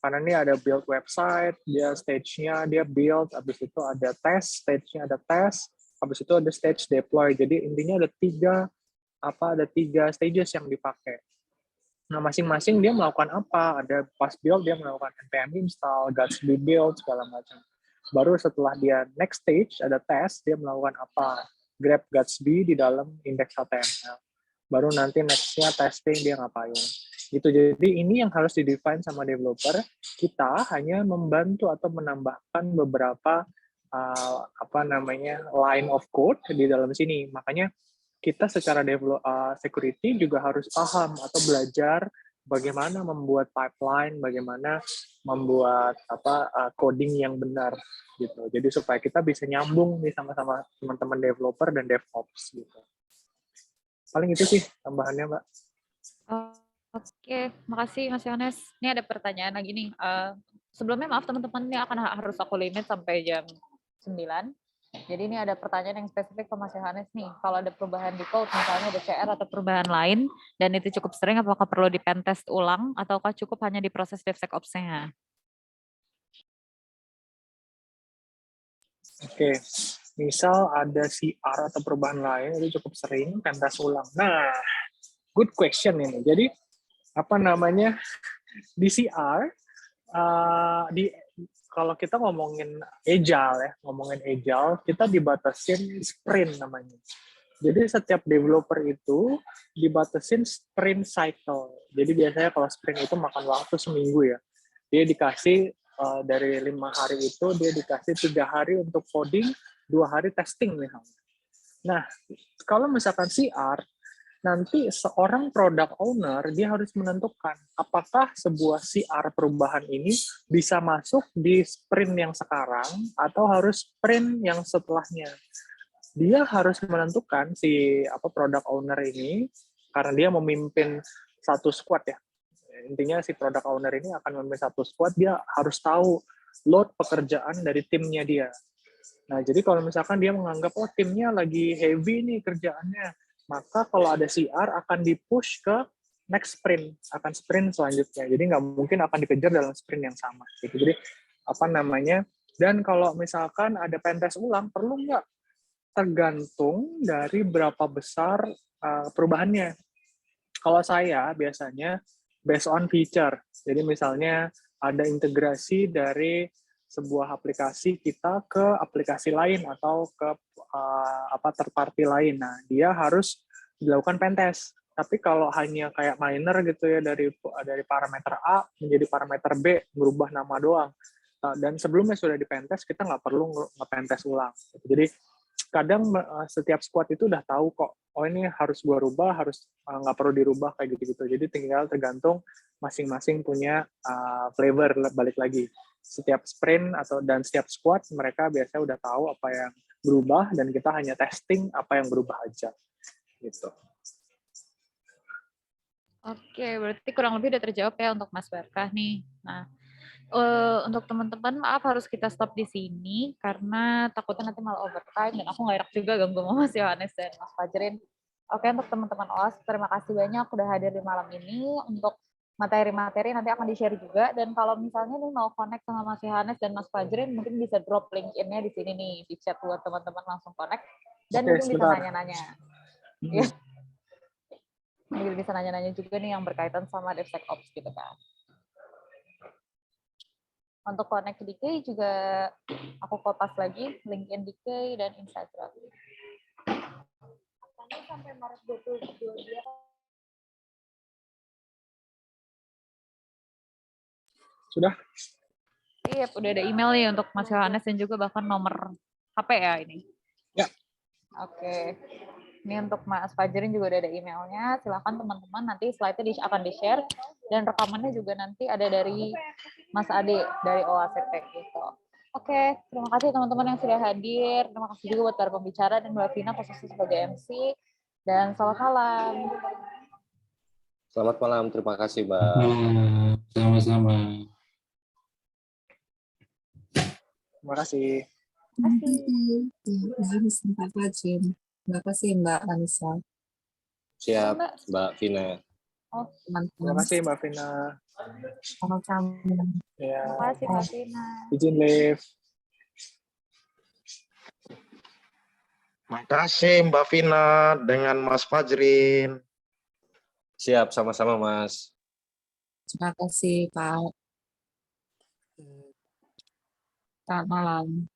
[SPEAKER 3] Kanan ini ada build website, dia stage-nya dia build, habis itu ada test, stage-nya ada test, habis itu ada stage deploy. Jadi intinya ada tiga stages yang dipakai. Nah, masing-masing dia melakukan apa? Ada pas build, dia melakukan npm install, Gatsby build, segala macam. Baru setelah dia next stage, ada test, dia melakukan apa? Grab Gatsby di dalam index HTML. Baru nanti next-nya testing, dia ngapain. Gitu. Jadi ini yang harus di-define sama developer. Kita hanya membantu atau menambahkan beberapa line of code di dalam sini. Makanya kita secara security juga harus paham atau belajar bagaimana membuat pipeline, bagaimana membuat coding yang benar gitu. Jadi supaya kita bisa nyambung nih sama-sama teman-teman developer dan DevOps gitu. Paling itu sih tambahannya, Mbak.
[SPEAKER 8] Oke, makasih Mas Yohanes. Ini ada pertanyaan lagi nih. Sebelumnya maaf teman-teman, ini harus aku limit sampai jam 9. Jadi ini ada pertanyaan yang spesifik ke Mas Yohanes nih. Kalau ada perubahan di code, misalnya ada CR atau perubahan lain, dan itu cukup sering, apakah perlu di pentest ulang, ataukah cukup hanya di proses DevSecOps-nya?
[SPEAKER 3] Oke, misal ada CR atau perubahan lain, itu cukup sering, pentest ulang. Nah, good question ini. Jadi, di CR, kalau kita ngomongin agile, kita dibatasin sprint namanya. Jadi setiap developer itu dibatasin sprint cycle. Jadi biasanya kalau sprint itu makan waktu seminggu ya. Dia dikasih dari 5 hari itu, dia dikasih 3 hari untuk coding, 2 hari testing misalnya. Nah, kalau misalkan CR, nanti seorang product owner dia harus menentukan apakah sebuah CR perubahan ini bisa masuk di sprint yang sekarang atau harus sprint yang setelahnya. Dia harus menentukan si product owner ini, karena dia memimpin satu squad ya. Intinya si product owner ini akan memimpin satu squad, dia harus tahu load pekerjaan dari timnya dia. Nah, jadi kalau misalkan dia menganggap timnya lagi heavy nih kerjaannya, maka kalau ada CR akan di-push ke next sprint, akan sprint selanjutnya. Jadi nggak mungkin akan dikejar dalam sprint yang sama. Gitu. Jadi dan kalau misalkan ada pentest ulang, perlu nggak? Tergantung dari berapa besar perubahannya. Kalau saya biasanya based on feature. Jadi misalnya ada integrasi dari sebuah aplikasi kita ke aplikasi lain atau ke third party lain. Nah, dia harus dilakukan pentest. Tapi kalau hanya kayak minor gitu ya, dari parameter A menjadi parameter B, merubah nama doang. Dan sebelumnya sudah dipentest, kita nggak perlu nge-pentest ulang. Jadi kadang setiap squad itu udah tahu kok, oh ini harus gua rubah, harus nggak perlu dirubah kayak gitu-gitu. Jadi tinggal tergantung masing-masing punya flavor. Balik lagi, setiap sprint dan setiap squad mereka biasanya udah tahu apa yang berubah dan kita hanya testing apa yang berubah aja. Gitu.
[SPEAKER 8] Oke, berarti kurang lebih udah terjawab ya untuk Mas Berkah nih. Nah, untuk teman-teman maaf harus kita stop di sini karena takutnya nanti malah overtime dan aku nggak enak juga ganggu Mas Yohanes dan Mas Fajrin. Oke, untuk teman-teman OAS, terima kasih banyak udah hadir di malam ini. Untuk materi-materi nanti akan di-share juga, dan kalau misalnya nih mau connect sama Mas Yohanes dan Mas Fajrin, mungkin bisa drop link-in-nya di sini nih, di chat buat teman-teman langsung connect, dan
[SPEAKER 3] Oke,
[SPEAKER 8] mungkin bisa
[SPEAKER 3] sebentar.
[SPEAKER 8] nanya-nanya. Ya. Mungkin bisa nanya-nanya juga nih yang berkaitan sama DevSecOps gitu kan. Untuk connect di DK juga aku kopas lagi, LinkedIn DK dan Instagram. Sampai Maret 2022.
[SPEAKER 3] Sudah?
[SPEAKER 8] Iya, udah ada email nih untuk Mas Yohanes dan juga bahkan nomor HP ya ini.
[SPEAKER 3] Ya.
[SPEAKER 8] Oke. Ini untuk Mas Fajrin juga udah ada emailnya. Silakan teman-teman nanti slide-nya akan di-share dan rekamannya juga nanti ada dari Mas Ade dari OACP gitu. Oke, terima kasih teman-teman yang sudah hadir. Terima kasih juga buat para pembicara dan Mbak Vina posisi sebagai MC. Dan selamat malam.
[SPEAKER 7] Selamat malam, terima kasih Mbak.
[SPEAKER 9] Sama-sama.
[SPEAKER 3] Terima kasih.
[SPEAKER 2] Terima kasih Mbak Anissa.
[SPEAKER 7] Siap, Mbak Vina.
[SPEAKER 8] Oh,
[SPEAKER 3] Terima kasih Mbak Vina.
[SPEAKER 2] Sama-sama.
[SPEAKER 3] Ya,
[SPEAKER 8] terima kasih Mbak Vina.
[SPEAKER 3] izin live.
[SPEAKER 10] Makasih Mbak Vina dengan Mas Fajrin.
[SPEAKER 7] Siap, sama-sama Mas.
[SPEAKER 2] Terima kasih Pak. Selamat malam.